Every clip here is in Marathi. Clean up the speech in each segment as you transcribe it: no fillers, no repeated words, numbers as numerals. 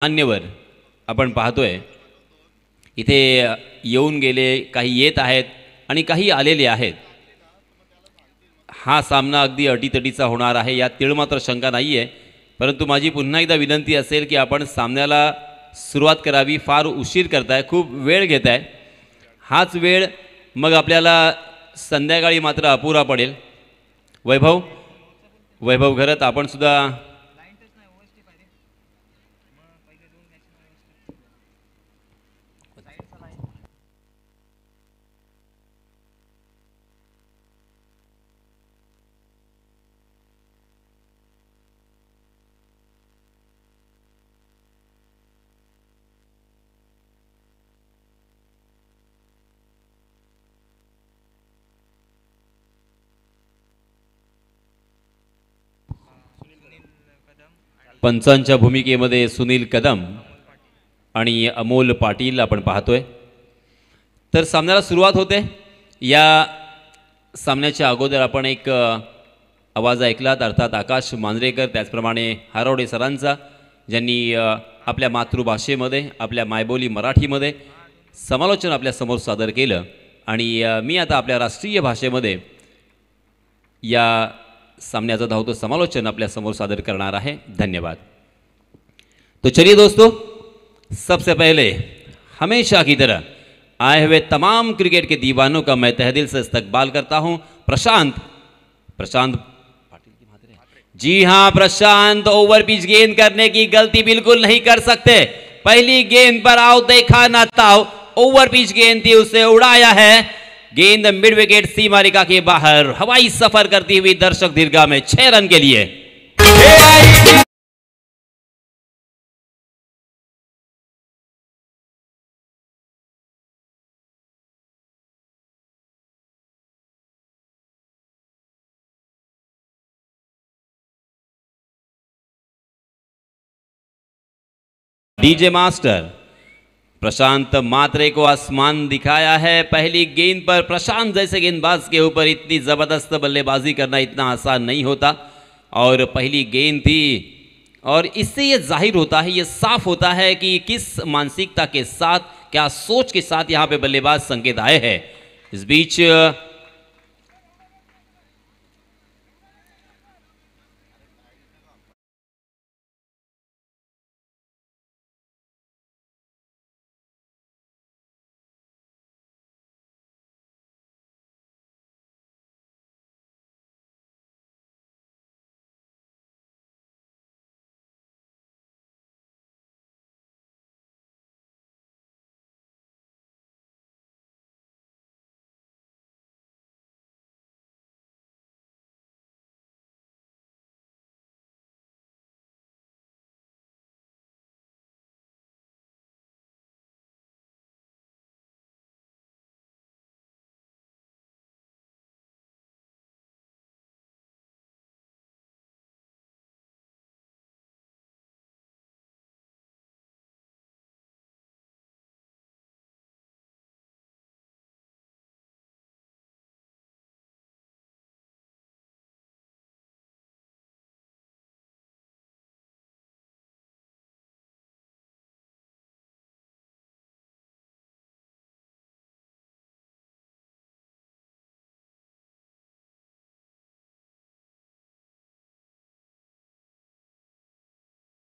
मान्यवर आपण पाहतोय इथे येऊन गेले, काही येत आहेत आणि काही आलेले आहेत. हा सामना अगदी अटीतटीचा होणार आहे, यात तीळमात्र शंका नाही आहे. परंतु माझी पुन्हा एकदा विनंती असेल की आपण सामन्याला सुरुवात करावी. फार उशीर करताय, खूप वेळ घेताय. हाच वेळ मग आपल्याला संध्याकाळी मात्र अपुरा पडेल. वैभव वैभव घरत आपण सुद्धा पंचांच्या भूमिकेमध्ये सुनील कदम आणि अमोल पाटील आपण पाहतोय. तर सामन्याला सुरुवात होते. या सामन्याच्या अगोदर आपण एक आवाज ऐकलात, अर्थात आकाश मांजरेकर, त्याचप्रमाणे हारोडे सरांचा, ज्यांनी आपल्या मातृभाषेमध्ये, आपल्या मायबोली मराठीमध्ये समालोचन आपल्यासमोर सादर केलं. आणि मी आता आपल्या राष्ट्रीय भाषेमध्ये या सामन्याचं धावतं समालोचन आपल्यासमोर सादर करणार आहे. धन्यवाद. तो चलिए दोस्तों, सबसे पहले हमेशा की तरह आए हुए तमाम क्रिकेट के दीवानों का मैं तहे दिल से इस्तकबाल करता हूं. प्रशांत प्रशांत जी हां, प्रशांत ओवर पिच गेंद करने की गलती बिल्कुल नहीं कर सकते. पहली गेंद पर आओ देखा ना ताओ, ओवर पिच गेंद थी, उसे उड़ाया है. गेंद मिड विकेट सीमारेखा के बाहर हवाई सफर करती हुई दर्शक दीर्घा में 6 रन के लिए. डीजे मास्टर प्रशांत मात्रे को आसमान दिखाया है. पहली गेंद पर प्रशांत जैसे गेंदबाज के ऊपर इतनी जबरदस्त बल्लेबाजी करना इतना आसान नहीं होता. और पहली गेंद थी, और इससे ये जाहिर होता है, ये साफ होता है कि किस मानसिकता के साथ, क्या सोच के साथ यहाँ पे बल्लेबाज संकेत आए हैं. इस बीच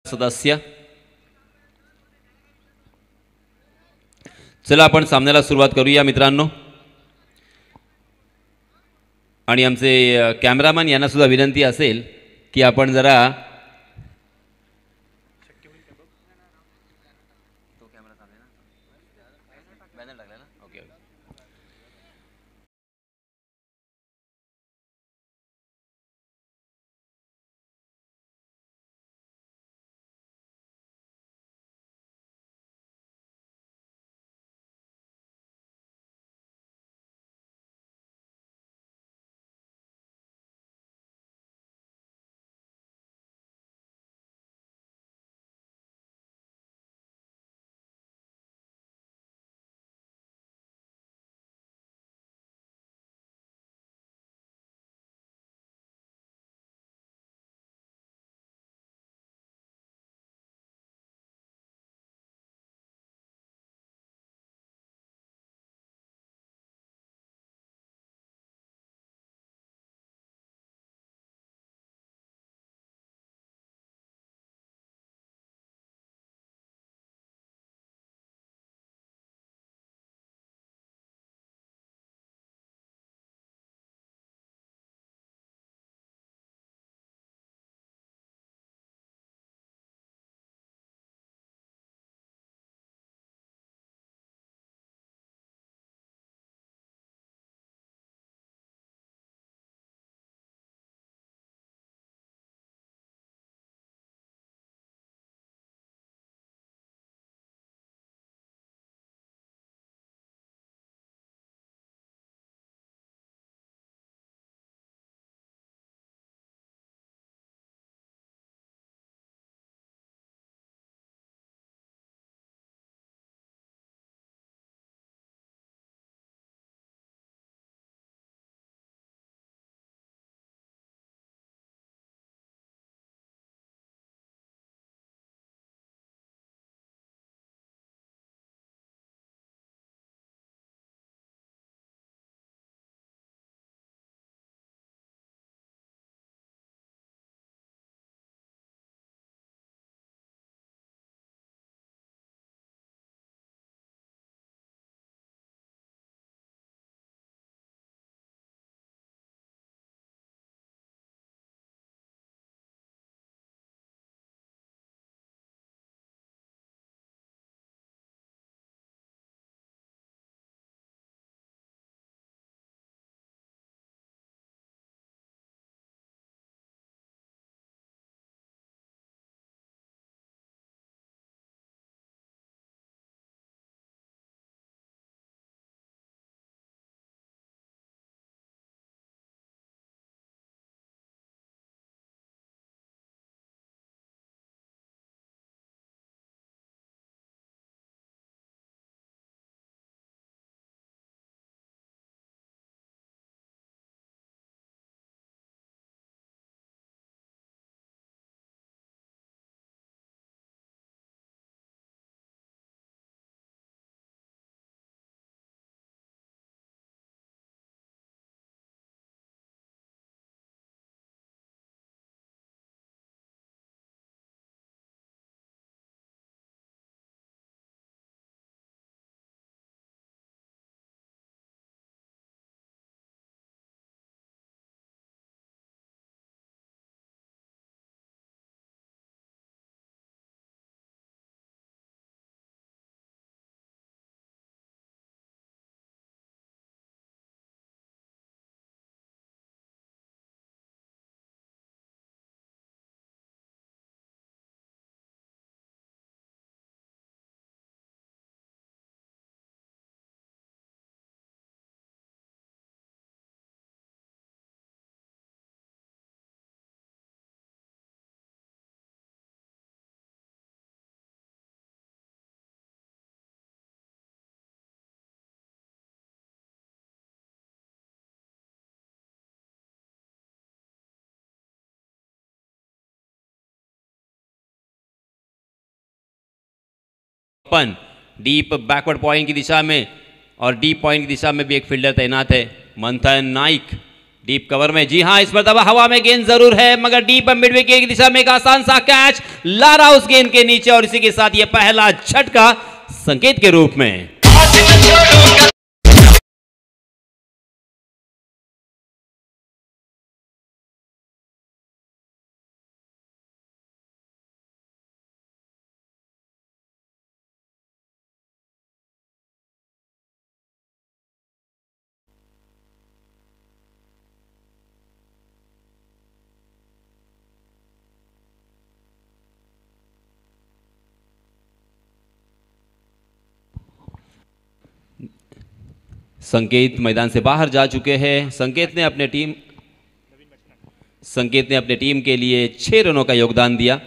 सदस्य, चला आपण सामन्याला सुरुवात करूया मित्रांनो. आणि आमचे कॅमेरामॅन यांना सुद्धा विनंती असेल की आपण जरा पन डीप बैकवर्ड पॉइंट की दिशा में और डीप पॉइंट की दिशा में भी एक फील्डर तैनात है, मंथन नाइक डीप कवर में। जी हाँ, इस मरतबा हवा में गेंद जरूर है मगर डीप मिड विकेट की दिशा में एक आसान सा कैच, लारा उस गेंद के नीचे और इसी के साथ ये पहला झटका संकेत के रूप में। संकेत मैदान से बाहर जा चुके हैं। संकेत ने अपने टीम के लिए 6 रनों का योगदान दिया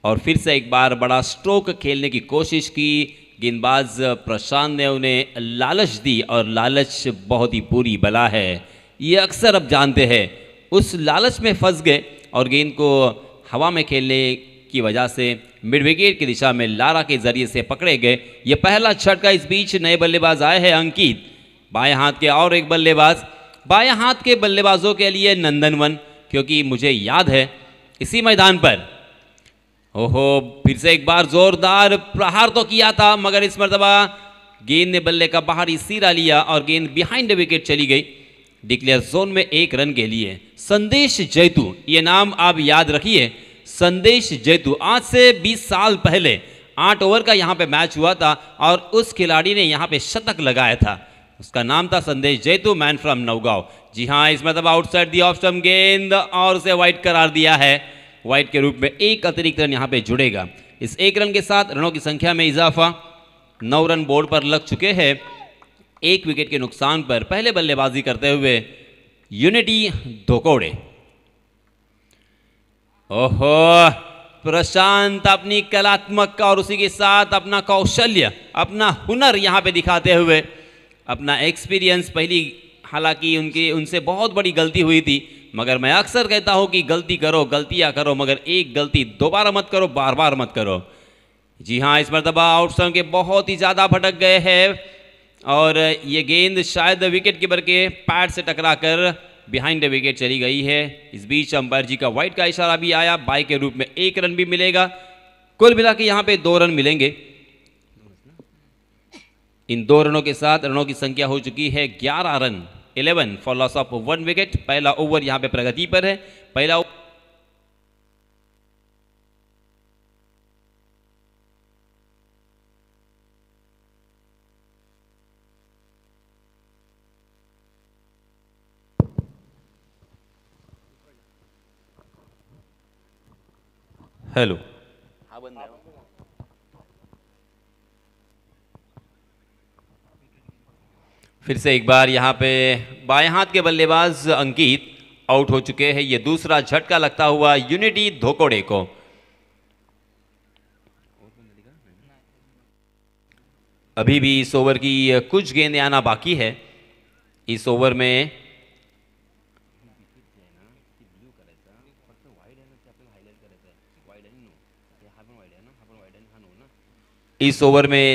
और फिर से एक बार बड़ा स्ट्रोक खेलने की कोशिश की। गेंदबाज प्रशांत ने उन्हें लालच दी और लालच बहुत ही बुरी बला है, ये अक्सर अब जानते हैं। उस लालच में फंस गए और गेंद को हवा में खेलने की वजह से मिड विकेट की दिशा में लारा के जरिए से पकड़े गए। ये पहला झटका। इस बीच नए बल्लेबाज आए हैं अंकित, बाएं हाथ के और एक बल्लेबाज। बाएं हाथ के बल्लेबाजों के लिए नंदनवन, क्योंकि मुझे याद है इसी मैदान पर ओहो फिर से एक बार जोरदार प्रहार तो किया था मगर इस मरतबा गेंद ने बल्ले का बाहरी सिरा लिया और गेंद बिहाइंड द विकेट चली गई। डिक्लेयर जोन में 1 रन के लिए संदेश जैतू, ये नाम आप याद रखिए, संदेश जैतू। आज से 20 साल पहले 8 ओवर का यहाँ पे मैच हुआ था और उस खिलाड़ी ने यहाँ पे शतक लगाया था, उसका नाम था संदेश जैतू, मैन फ्रॉम नौगांव। जी हाँ, इस मतलब आउटसाइड दी ऑफ स्टंप गेंद और उसे वाइड करार दिया है। वाइड के रूप में 1 अतिरिक्त रन यहाँ पे जुड़ेगा। इस 1 रन के साथ रनों की संख्या में इजाफा, 9 रन बोर्ड पर लग चुके हैं। 1 विकेट के नुकसान पर पहले बल्लेबाजी करते हुए यूनिटी धोकोड़े। ओहो, प्रशांत अपनी कलात्मक और उसी के साथ अपना कौशल्य, अपना हुनर यहाँ पे दिखाते हुए, अपना एक्सपीरियंस। पहली हालांकि उनसे बहुत बड़ी गलती हुई थी मगर मैं अक्सर कहता हूँ कि गलती करो, गलतियाँ करो मगर एक गलती दोबारा मत करो, बार बार मत करो। जी हाँ, इस मरतबा आउटस्टंप के बहुत ही ज़्यादा भटक गए हैं और ये गेंद शायद विकेट कीपर के पैड से टकराकर बिहाइंड द विकेट चली गई है। इस बीच अंपायर जी का वाइड का इशारा भी आया, बाई के रूप में 1 रन भी मिलेगा। कुल मिला के यहाँ पे 2 रन मिलेंगे। इन 2 रनों के साथ रनों की संख्या हो चुकी है 11 run, 11 for loss of 1 wicket. पहला ओवर यहाँ पे प्रगति पर है। पहला हेलो, हाँ बंद है। फिर से एक बार यहाँ पे बाएं हाथ के बल्लेबाज अंकित आउट हो चुके हैं। ये दूसरा झटका लगता हुआ यूनिटी धोकोड़े को। अभी भी इस ओवर की कुछ गेंदें आना बाकी है। इस ओवर में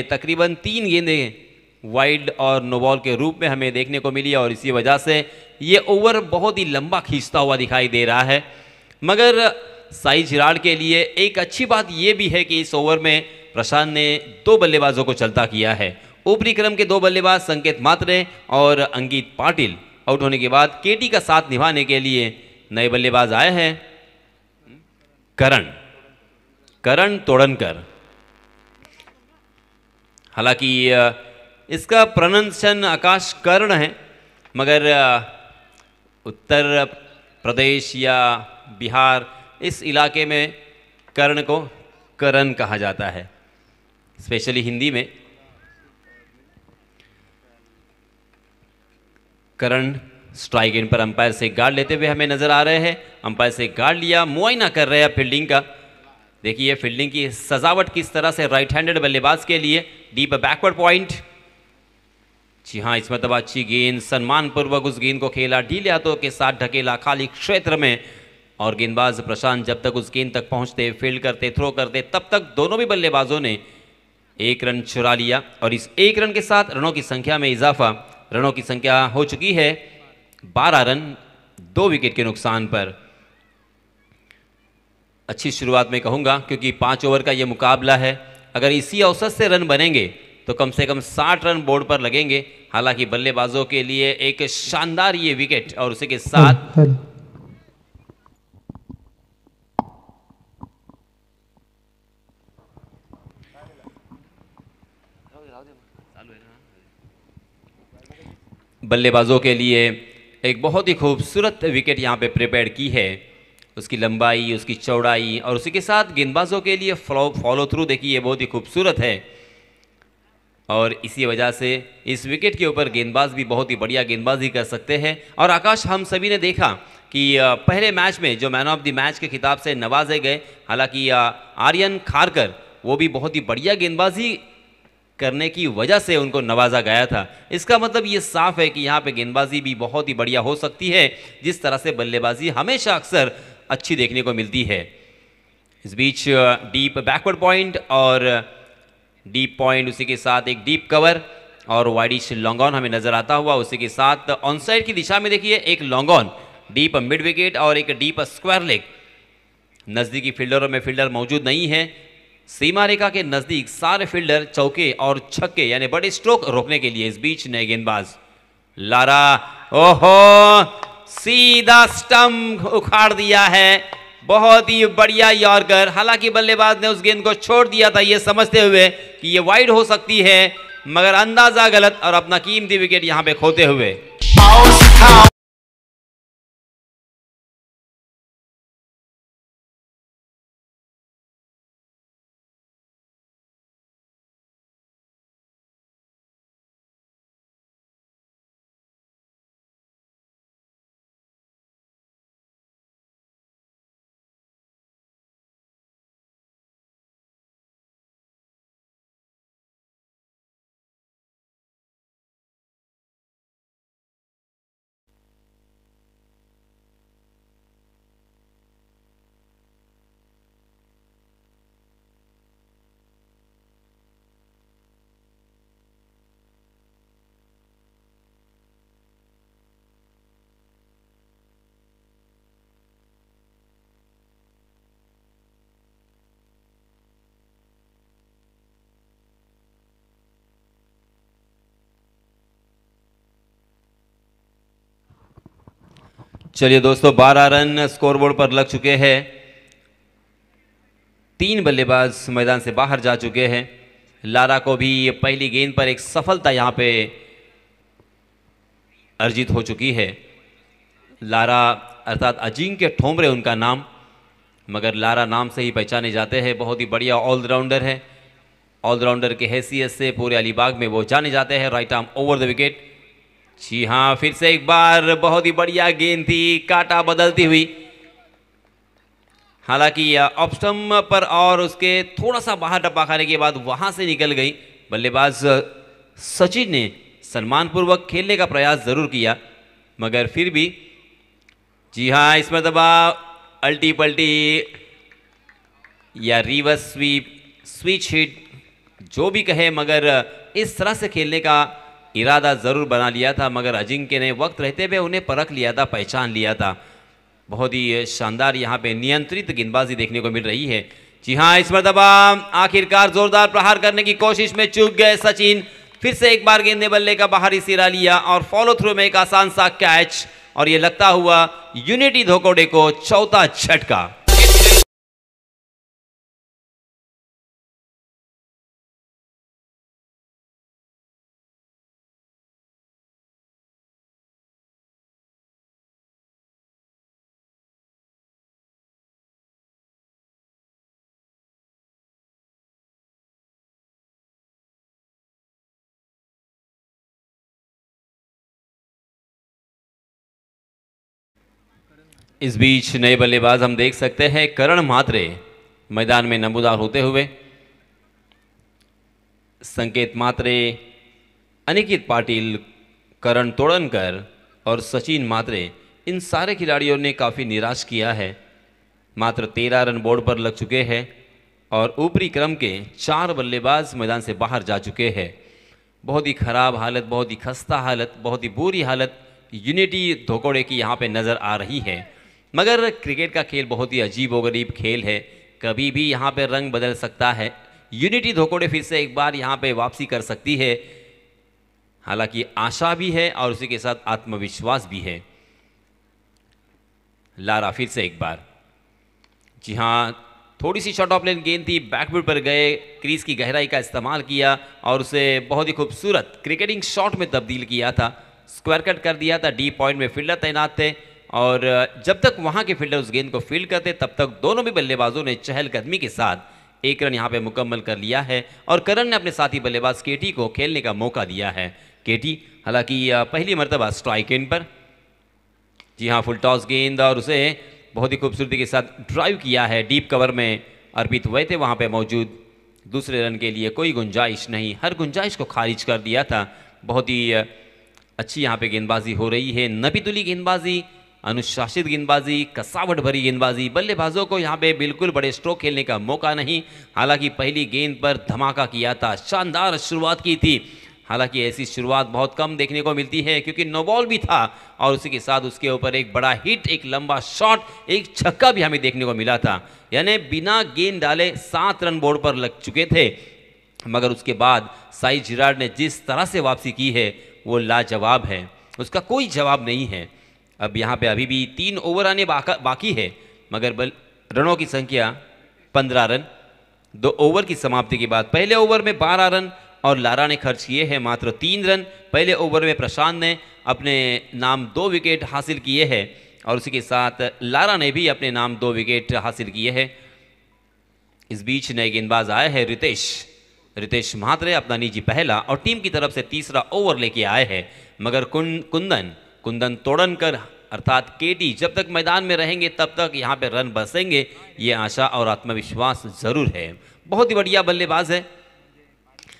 तकरीबन 3 गेंदें वाइड और नो बॉल के रूप में हमें देखने को मिली और इसी वजह से ये ओवर बहुत ही लंबा खींचता हुआ दिखाई दे रहा है। मगर साई झिराड़ के लिए एक अच्छी बात यह भी है कि इस ओवर में प्रशांत ने 2 बल्लेबाजों को चलता किया है। ऊपरी क्रम के 2 बल्लेबाज संकेत मात्रे और अंकित पाटिल आउट होने के बाद केटी का साथ निभाने के लिए नए बल्लेबाज आए हैं करण तोड़नकर। हालांकि इसका प्रोनंसिएशन आकाश कर्ण है मगर उत्तर प्रदेश या बिहार इस इलाके में कर्ण को करण कहा जाता है, स्पेशली हिंदी में। करण स्ट्राइक एंड पर अंपायर से गार्ड लेते हुए हमें नजर आ रहे हैं। अंपायर से गार्ड लिया, मुआयना कर रहे हैं फील्डिंग का। देखिए फील्डिंग की सजावट किस तरह से राइट हैंडेड बल्लेबाज के लिए। Deep backward point. जी हाँ, इस मतलब अच्छी गेंद, सम्मानपूर्वक उस गेंद को खेला, ढीले हाथों के साथ ढकेला खाली क्षेत्र में और गेंदबाज प्रशांत जब तक उस गेंद तक पहुंचते, फील्ड करते, थ्रो करते, तब तक दोनों भी बल्लेबाजों ने एक रन चुरा लिया और इस एक रन के साथ रनों की संख्या में इजाफा। रनों की संख्या हो चुकी है 12 रन, 2 विकेट के नुकसान पर। अच्छी शुरुआत में कहूँगा क्योंकि 5 ओवर का ये मुकाबला है। अगर इसी औसत से रन बनेंगे तो कम से कम 60 रन बोर्ड पर लगेंगे। हालांकि बल्लेबाजों के लिए एक शानदार ये विकेट और उसी के साथ बल्लेबाजों के लिए एक बहुत ही खूबसूरत विकेट यहाँ पे प्रिपेयर की है। उसकी लंबाई, उसकी चौड़ाई और उसी के साथ गेंदबाजों के लिए फॉलो थ्रू देखिए बहुत ही खूबसूरत है। और इसी वजह से इस विकेट के ऊपर गेंदबाज भी बहुत ही बढ़िया गेंदबाजी कर सकते हैं। और आकाश, हम सभी ने देखा कि पहले मैच में जो मैन ऑफ द मैच के खिताब से नवाजे गए, हालांकि आर्यन खारकर वो भी बहुत ही बढ़िया गेंदबाजी करने की वजह से उनको नवाजा गया था। इसका मतलब ये साफ है कि यहाँ पे गेंदबाजी भी बहुत ही बढ़िया हो सकती है, जिस तरह से बल्लेबाजी हमेशा अक्सर अच्छी देखने को मिलती है। इस बीच डीप बैकवर्ड पॉइंट और डीप पॉइंट, उसी के साथ एक डीप कवर और वाइडिश लॉन्ग ऑन हमें नजर आता हुआ। उसी के साथ ऑन साइड की दिशा में देखिए एक long on, deep mid wicket और एक डीप स्क्वायर लेग। नजदीकी फील्डरों में फील्डर मौजूद नहीं है। सीमा रेखा के नजदीक सारे फील्डर चौके और छक्के यानी बड़े स्ट्रोक रोकने के लिए। इस बीच नए गेंदबाज लारा, ओहो, सीधा स्टंप उखाड़ दिया है। बहुत ही बढ़िया यॉर्कर। हालांकि बल्लेबाज ने उस गेंद को छोड़ दिया था ये समझते हुए कि ये वाइड हो सकती है, मगर अंदाजा गलत और अपना कीमती विकेट यहां पे खोते हुए। चलिए दोस्तों, 12 रन स्कोरबोर्ड पर लग चुके हैं। 3 बल्लेबाज मैदान से बाहर जा चुके हैं। लारा को भी पहली गेंद पर एक सफलता यहां पे अर्जित हो चुकी है। लारा अर्थात अजिंक्य ठोमरे उनका नाम, मगर लारा नाम से ही पहचाने जाते हैं। बहुत ही बढ़िया ऑलराउंडर है। ऑलराउंडर के हैसियत से पूरे अलीबाग में वो जाने जाते हैं। Right arm over the wicket. जी हाँ, फिर से एक बार बहुत ही बढ़िया गेंद थी, काटा बदलती हुई। हालांकि ऑफ स्टंप पर और उसके थोड़ा सा बाहर टप्पा खाने के बाद वहां से निकल गई। बल्लेबाज सचिन ने सम्मानपूर्वक खेलने का प्रयास जरूर किया, मगर फिर भी जी हाँ, इस मरतबा अल्टी पल्टी या रिवर्स स्वीप, स्विच हिट, जो भी कहे, मगर इस तरह से खेलने का इरादा ज़रूर बना लिया था। मगर अजिंक्य ने वक्त रहते हुए उन्हें परख लिया था, पहचान लिया था। बहुत ही शानदार यहाँ पे नियंत्रित गेंदबाजी देखने को मिल रही है। जी हाँ, इस मरतबा आखिरकार जोरदार प्रहार करने की कोशिश में चूक गए सचिन। फिर से एक बार गेंद ने बल्ले का बाहरी सिरा लिया और फॉलो थ्रू में एक आसान सा कैच, और ये लगता हुआ यूनिटी धोकोडे को चौथा झटका। इस बीच नए बल्लेबाज हम देख सकते हैं करण म्हात्रे मैदान में नमूदार होते हुए। संकेत म्हात्रे, अनिकेत पाटिल, करण तोड़नकर और सचिन म्हात्रे, इन सारे खिलाड़ियों ने काफ़ी निराश किया है। मात्र 13 रन बोर्ड पर लग चुके हैं और ऊपरी क्रम के 4 बल्लेबाज मैदान से बाहर जा चुके हैं। बहुत ही खराब हालत, बहुत ही खस्ता हालत, बहुत ही बुरी हालत यूनिटी धोकोड़े की यहाँ पे नज़र आ रही है। मगर क्रिकेट का खेल बहुत ही अजीबोगरीब खेल है, कभी भी यहाँ पे रंग बदल सकता है। यूनिटी धोकोड़े फिर से एक बार यहाँ पे वापसी कर सकती है, हालांकि आशा भी है और उसी के साथ आत्मविश्वास भी है। लारा फिर से एक बार, जी हाँ, थोड़ी सी शॉर्ट ऑफ लेन गेंद थी, बैकफुट पर गए, क्रीज की गहराई का इस्तेमाल किया और उसे बहुत ही खूबसूरत क्रिकेटिंग शॉट में तब्दील किया था। स्क्वायर कट कर दिया था, डीप पॉइंट में फील्डर तैनात थे और जब तक वहां के फील्डर उस गेंद को फील्ड करते तब तक दोनों भी बल्लेबाजों ने चहलकदमी के साथ 1 रन यहां पे मुकम्मल कर लिया है और करण ने अपने साथी बल्लेबाज केटी को खेलने का मौका दिया है। केटी हालांकि पहली मरतबा स्ट्राइक एंड पर, जी हाँ, फुल टॉस गेंद और उसे बहुत ही खूबसूरती के साथ ड्राइव किया है। डीप कवर में अर्पित हुए थे वहाँ पे मौजूद, दूसरे रन के लिए कोई गुंजाइश नहीं, हर गुंजाइश को खारिज कर दिया था। बहुत ही अच्छी यहाँ पे गेंदबाजी हो रही है, नपीतुली गेंदबाजी, अनुशासित गेंदबाजी, कसावट भरी गेंदबाजी। बल्लेबाजों को यहाँ पे बिल्कुल बड़े स्ट्रोक खेलने का मौका नहीं। हालांकि पहली गेंद पर धमाका किया था, शानदार शुरुआत की थी। हालांकि ऐसी शुरुआत बहुत कम देखने को मिलती है क्योंकि नो बॉल भी था और उसी के साथ उसके ऊपर एक बड़ा हिट, एक लंबा शॉट, एक छक्का भी हमें देखने को मिला था। यानी बिना गेंद डाले 7 रन बोर्ड पर लग चुके थे। मगर उसके बाद साई जिराड ने जिस तरह से वापसी की है वो लाजवाब है, उसका कोई जवाब नहीं है। अब यहाँ पे अभी भी 3 ओवर आने बाकी है, मगर रनों की संख्या 15 रन। 2 ओवर की समाप्ति के बाद पहले ओवर में 12 रन और लारा ने खर्च किए हैं मात्र 3 रन। पहले ओवर में प्रशांत ने अपने नाम 2 विकेट हासिल किए हैं और उसी के साथ लारा ने भी अपने नाम 2 विकेट हासिल किए हैं। इस बीच नए गेंदबाज आए हैं रितेश म्हात्रे, अपना निजी पहला और टीम की तरफ से तीसरा ओवर लेके आए हैं। मगर कुंदन तोड़नकर अर्थात केटी जब तक मैदान में रहेंगे तब तक यहाँ पे रन बरसेंगे, ये आशा और आत्मविश्वास जरूर है। बहुत ही बढ़िया बल्लेबाज है,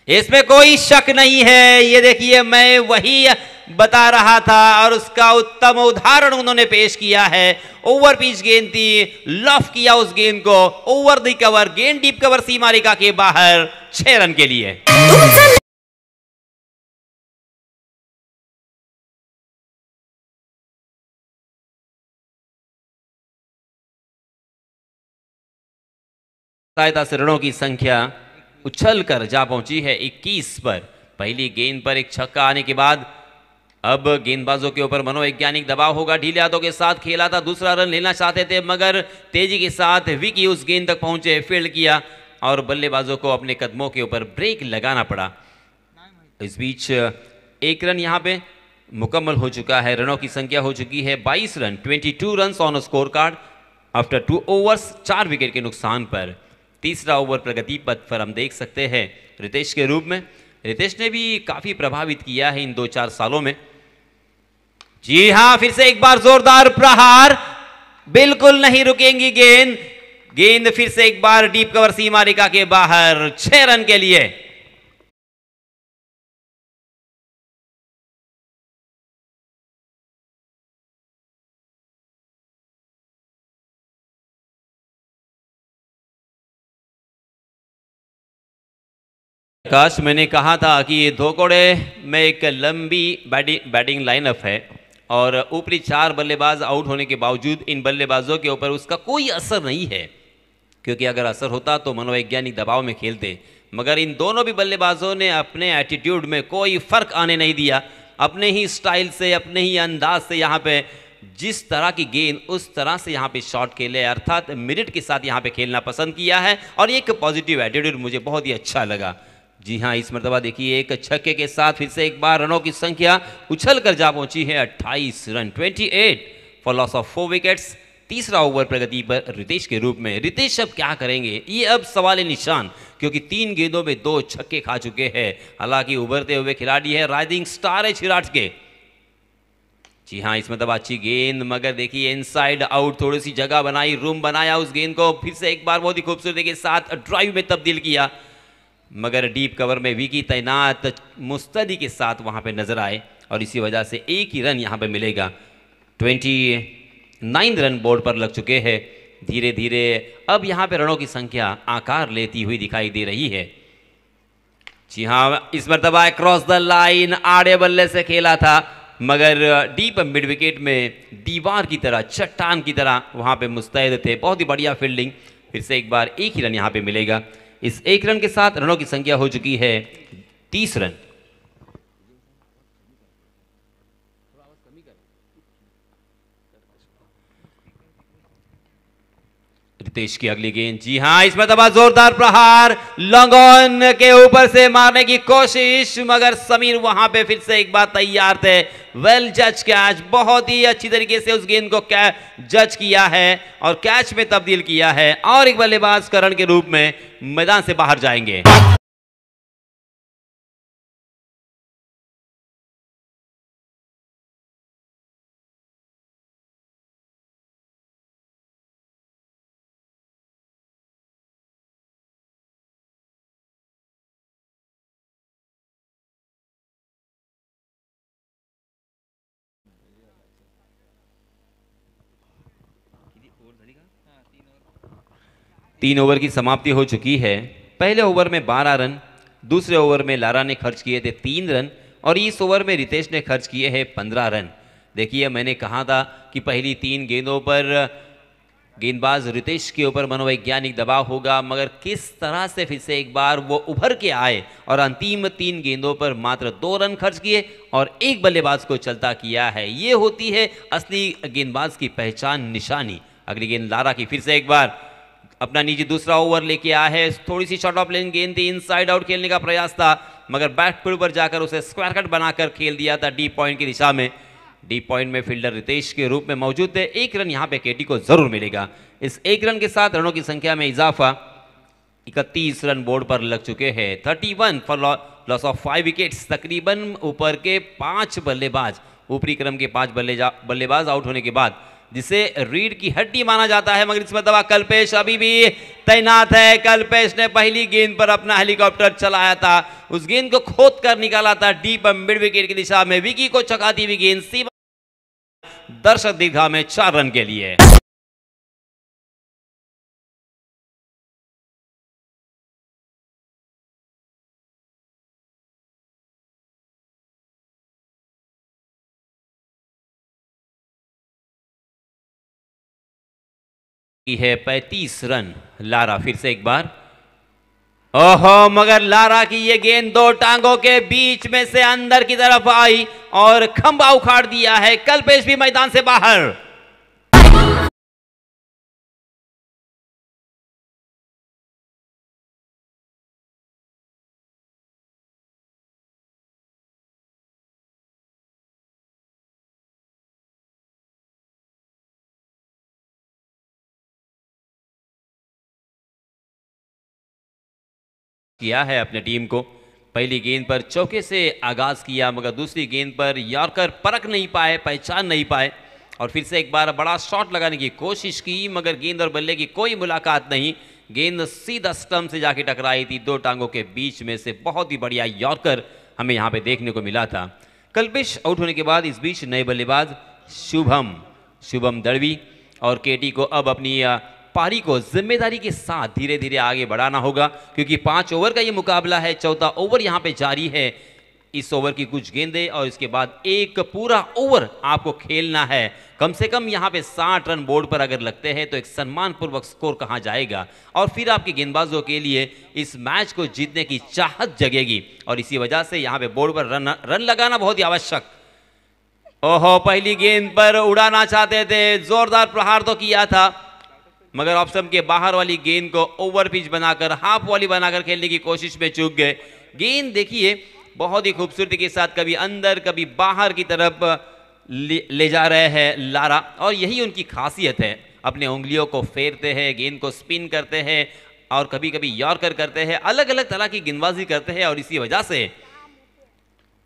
इसमें कोई शक नहीं है। ये देखिए, मैं वही बता रहा था और उसका उत्तम उदाहरण उन्होंने पेश किया है। ओवर पिच गेंद थी, लॉफ किया उस गेंद को, ओवर द कवर, गेंद डीप कवर सीमा रेखा के बाहर, 6 रन के लिए। सहायता से रनों की संख्या उछल कर जा पहुंची है 21 पर। पहली गेंद पर एक छक्का आने के बाद अब गेंदबाजों के ऊपर मनोवैज्ञानिक दबाव होगा। ढीले हाथों के साथ खेला था, दूसरा रन लेना चाहते थे मगर तेजी के साथ विकी उस गेंद तक पहुंचे, फील्ड किया और बल्लेबाजों को अपने कदमों के ऊपर ब्रेक लगाना पड़ा। इस बीच 1 रन यहां पे मुकम्मल हो चुका है। रनों की संख्या हो चुकी है 22 run, 22 run on score card after 2 overs, 4 wicket के नुकसान पर। तीसरा ओवर प्रगति पथ पर हम देख सकते हैं रितेश के रूप में। रितेश ने भी काफी प्रभावित किया है इन 2-4 सालों में। जी हां, फिर से एक बार जोरदार प्रहार, बिल्कुल नहीं रुकेंगी गेंद फिर से एक बार डीप कवर सीमा रेखा के बाहर, 6 रन के लिए। आकाश, मैंने कहा था कि ये धोकोड़े में एक लंबी बैटिंग लाइनअप है और ऊपरी 4 बल्लेबाज आउट होने के बावजूद इन बल्लेबाजों के ऊपर उसका कोई असर नहीं है, क्योंकि अगर असर होता तो मनोवैज्ञानिक दबाव में खेलते। मगर इन दोनों भी बल्लेबाजों ने अपने एटीट्यूड में कोई फर्क आने नहीं दिया, अपने ही स्टाइल से, अपने ही अंदाज से यहाँ पे जिस तरह की गेंद उस तरह से यहाँ पे शॉट खेले, अर्थात मेरिट के साथ यहाँ पे खेलना पसंद किया है और एक पॉजिटिव एटीट्यूड मुझे बहुत ही अच्छा लगा। जी हाँ, इस मरतबा देखिए एक छक्के के साथ फिर से एक बार रनों की संख्या उछल कर जा पहुंची है 28 run, 28 for loss of 4 wickets. तीसरा ओवर प्रगति पर रितेश के रूप में। रितेश अब क्या करेंगे, ये अब सवाल निशान, क्योंकि 3 गेंदों में 2 छक्के खा चुके हैं। हालांकि उभरते हुए खिलाड़ी है, राइजिंग स्टार है चिराट के। जी हाँ, इस मतलब अच्छी गेंद, मगर देखिए इनसाइड आउट, थोड़ी सी जगह बनाई, रूम बनाया उस गेंद को, फिर से एक बार बहुत ही खूबसूरती के साथ ड्राइव में तब्दील किया, मगर डीप कवर में विकी तैनात मुस्तैदी के साथ वहां पे नजर आए और इसी वजह से एक ही रन यहां पे मिलेगा। 29 रन बोर्ड पर लग चुके हैं। धीरे धीरे अब यहाँ पे रनों की संख्या आकार लेती हुई दिखाई दे रही है। जी हाँ, इस मरतबा क्रॉस द लाइन आड़े बल्ले से खेला था, मगर डीप मिड विकेट में दीवार की तरह, चट्टान की तरह वहाँ पे मुस्तैद थे। बहुत ही बढ़िया फील्डिंग। फिर से एक बार एक ही रन यहाँ पे मिलेगा। इस एक रन के साथ रनों की संख्या हो चुकी है 30 रन। रितेश की अगली गेंद, जी हां, इसमें दबा जोरदार प्रहार, लॉन्ग ऑन के ऊपर से मारने की कोशिश, मगर समीर वहां पे फिर से एक बार तैयार थे। वेल जज कैच, बहुत ही अच्छी तरीके से उस गेंद को जज किया है और कैच में तब्दील किया है और एक बल्लेबाज करण के रूप में मैदान से बाहर जाएंगे। तीन ओवर की समाप्ति हो चुकी है। पहले ओवर में 12 रन, दूसरे ओवर में लारा ने खर्च किए थे 3 रन और इस ओवर में रितेश ने खर्च किए हैं 15 रन। देखिए, मैंने कहा था कि पहली 3 गेंदों पर गेंदबाज रितेश के ऊपर मनोवैज्ञानिक दबाव होगा, मगर किस तरह से फिर से एक बार वो उभर के आए और अंतिम 3 गेंदों पर मात्र 2 रन खर्च किए और एक बल्लेबाज को चलता किया है। ये होती है असली गेंदबाज की पहचान, निशानी। अगली गेंद लारा की, फिर से एक बार अपना निजी दूसरा ओवर लेके आया है। थोड़ी सी शॉर्ट ऑफ लेन गेंद थी, इनसाइड आउट खेलने का प्रयास था, मगर बैट पुल पर जाकर उसे स्क्वायर कट बनाकर खेल दिया था डीप पॉइंट की दिशा में। डीप पॉइंट में फील्डर रितेश के रूप में मौजूद थे। एक रन यहाँ पे केटी को जरूर मिलेगा। इस एक रन के साथ रनों की संख्या में इजाफा, 31 रन बोर्ड पर लग चुके हैं। 31 फॉर लॉस ऑफ 5 विकेट्स। तकरीबन ऊपर के 5 बल्लेबाज, ऊपरी क्रम के 5 बल्लेबाज आउट होने के बाद, जिसे रीढ़ की हड्डी माना जाता है, मगर इसमें दबा कल्पेश अभी भी तैनात है। कल्पेश ने पहली गेंद पर अपना हेलीकॉप्टर चलाया था, उस गेंद को खोद कर निकाला था डीप मिड विकेट की दिशा में। विकी को चौंकाती हुई गेंद सीमा दर्शक दीर्घा में 4 रन के लिए। है 35 रन। लारा फिर से एक बार, ओहो, मगर लारा की ये गेंद 2 टांगों के बीच में से अंदर की तरफ आई और खंबा उखाड़ दिया है। कल्पेश भी मैदान से बाहर। किया है अपने टीम को। पहली गेंद पर चौके से आगाज किया, मगर दूसरी गेंद पर यॉर्कर परख नहीं पाए, पहचान नहीं पाए और फिर से एक बार बड़ा शॉट लगाने की कोशिश की, मगर गेंद और बल्ले की कोई मुलाकात नहीं। गेंद सीधा स्टंप से जाके टकराई थी। 2 टांगों के बीच में से बहुत ही बढ़िया यॉर्कर हमें यहाँ पे देखने को मिला था। कल्पेश आउट होने के बाद इस बीच नए बल्लेबाज शुभम दड़वी और केटी को अब अपनी पारी को जिम्मेदारी के साथ धीरे धीरे आगे बढ़ाना होगा, क्योंकि 5 ओवर का ये मुकाबला है। चौथा ओवर यहाँ पे जारी है। इस ओवर की कुछ गेंदें और इसके बाद एक पूरा ओवर आपको खेलना है। कम से कम यहाँ पे 60 रन बोर्ड पर अगर लगते हैं तो एक सम्मानपूर्वक स्कोर कहाँ जाएगा और फिर आपके गेंदबाजों के लिए इस मैच को जीतने की चाहत जगेगी और इसी वजह से यहाँ पे बोर्ड पर रन लगाना बहुत ही आवश्यक। ओहो, पहली गेंद पर उड़ाना चाहते थे, जोरदार प्रहार तो किया था, मगर ऑप्शन के बाहर वाली गेंद को ओवर पिच बनाकर, हाफ वॉली बनाकर खेलने की कोशिश में चूक गए। गेंद देखिए बहुत ही खूबसूरती के साथ कभी अंदर कभी बाहर की तरफ ले जा रहे हैं लारा, और यही उनकी खासियत है। अपने उंगलियों को फेरते हैं, गेंद को स्पिन करते हैं और कभी कभी यॉर्कर करते हैं, अलग अलग तरह की गेंदबाजी करते हैं और इसी वजह से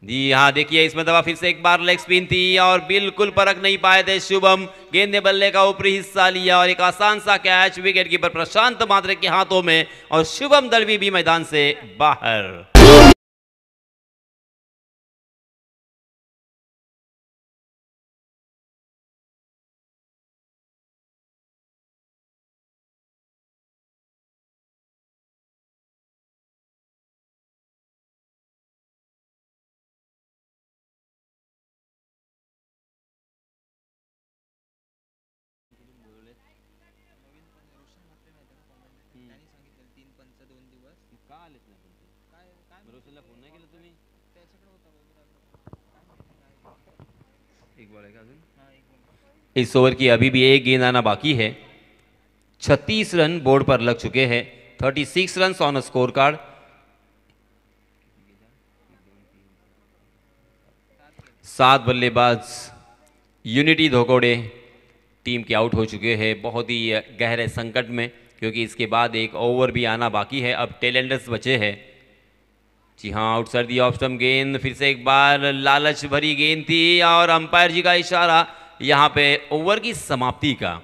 जी हाँ, देखिए इसमें दबा फिर से एक बार लेग स्पिन थी और बिल्कुल परख नहीं पाए थे शुभम। गेंद ने बल्ले का ऊपरी हिस्सा लिया और एक आसान सा कैच विकेट कीपर प्रशांत मात्रे के हाथों में और शुभम दलवी भी मैदान से बाहर। इस ओवर की अभी भी एक गेंद आना बाकी है। 36 रन बोर्ड पर लग चुके हैं। 36 रन ऑन स्कोर कार्ड। 7 बल्लेबाज यूनिटी धोकोड़े टीम के आउट हो चुके हैं बहुत ही गहरे संकट में, क्योंकि इसके बाद एक ओवर भी आना बाकी है। अब टेलेंडर्स बचे हैं। जी हाँ, आउटसाइड दी ऑफ स्टंप गेंद, फिर से एक बार लालच भरी गेंद थी और अंपायर जी का इशारा यहाँ पे ओवर की समाप्ति का।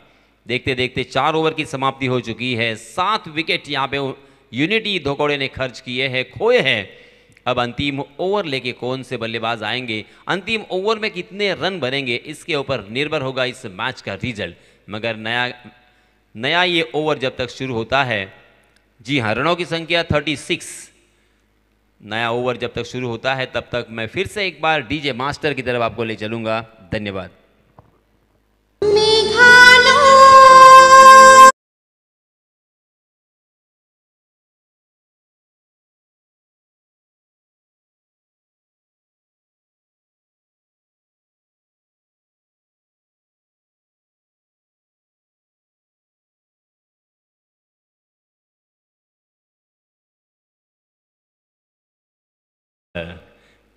देखते देखते 4 ओवर की समाप्ति हो चुकी है। 7 विकेट यहाँ पे यूनिटी धोकोड़े ने खर्च किए हैं, खोए हैं। अब अंतिम ओवर लेके कौन से बल्लेबाज आएंगे, अंतिम ओवर में कितने रन बनेंगे, इसके ऊपर निर्भर होगा इस मैच का रिजल्ट। मगर नया ये ओवर जब तक शुरू होता है, जी हाँ, रनों की संख्या 36। नया ओवर जब तक शुरू होता है तब तक मैं फिर से एक बार डीजे मास्टर की तरफ आपको ले चलूंगा। धन्यवाद।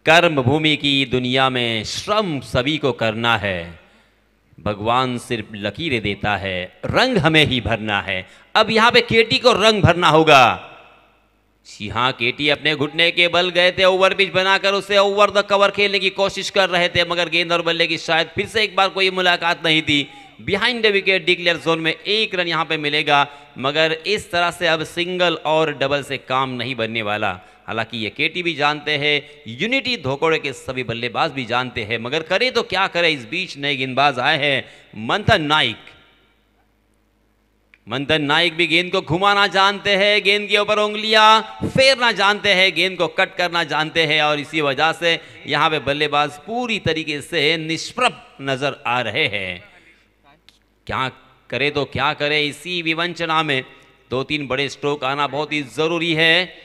कर्म भूमि की दुनिया में श्रम सभी को करना है। भगवान सिर्फ लकीरें देता है, रंग हमें ही भरना है। अब यहाँ पे केटी को रंग भरना होगा। जी हाँ, केटी अपने घुटने के बल गए थे, ओवर पिच बनाकर उसे ओवर द कवर खेलने की कोशिश कर रहे थे, मगर गेंद और बल्ले की शायद फिर से एक बार कोई मुलाकात नहीं थी। Behind the wicket declare Joan में 1 रन यहाँ पे मिलेगा, मगर इस तरह से अब सिंगल और डबल से काम नहीं बनने वाला। हालांकि ये केटी भी जानते हैं, यूनिटी धोकोड़े के सभी बल्लेबाज भी जानते हैं, मगर करे तो क्या करे। इस बीच नए गेंदबाज आए हैं, मंथन नाइक। मंथन नाइक भी गेंद को घुमाना जानते हैं, गेंद के ऊपर उंगलियां फेरना जानते हैं, गेंद को कट करना जानते हैं, और इसी वजह से यहां पे बल्लेबाज पूरी तरीके से निष्प्रभ नजर आ रहे हैं। क्या करे तो क्या करे, इसी विवंचना में 2-3 बड़े स्ट्रोक आना बहुत ही जरूरी है।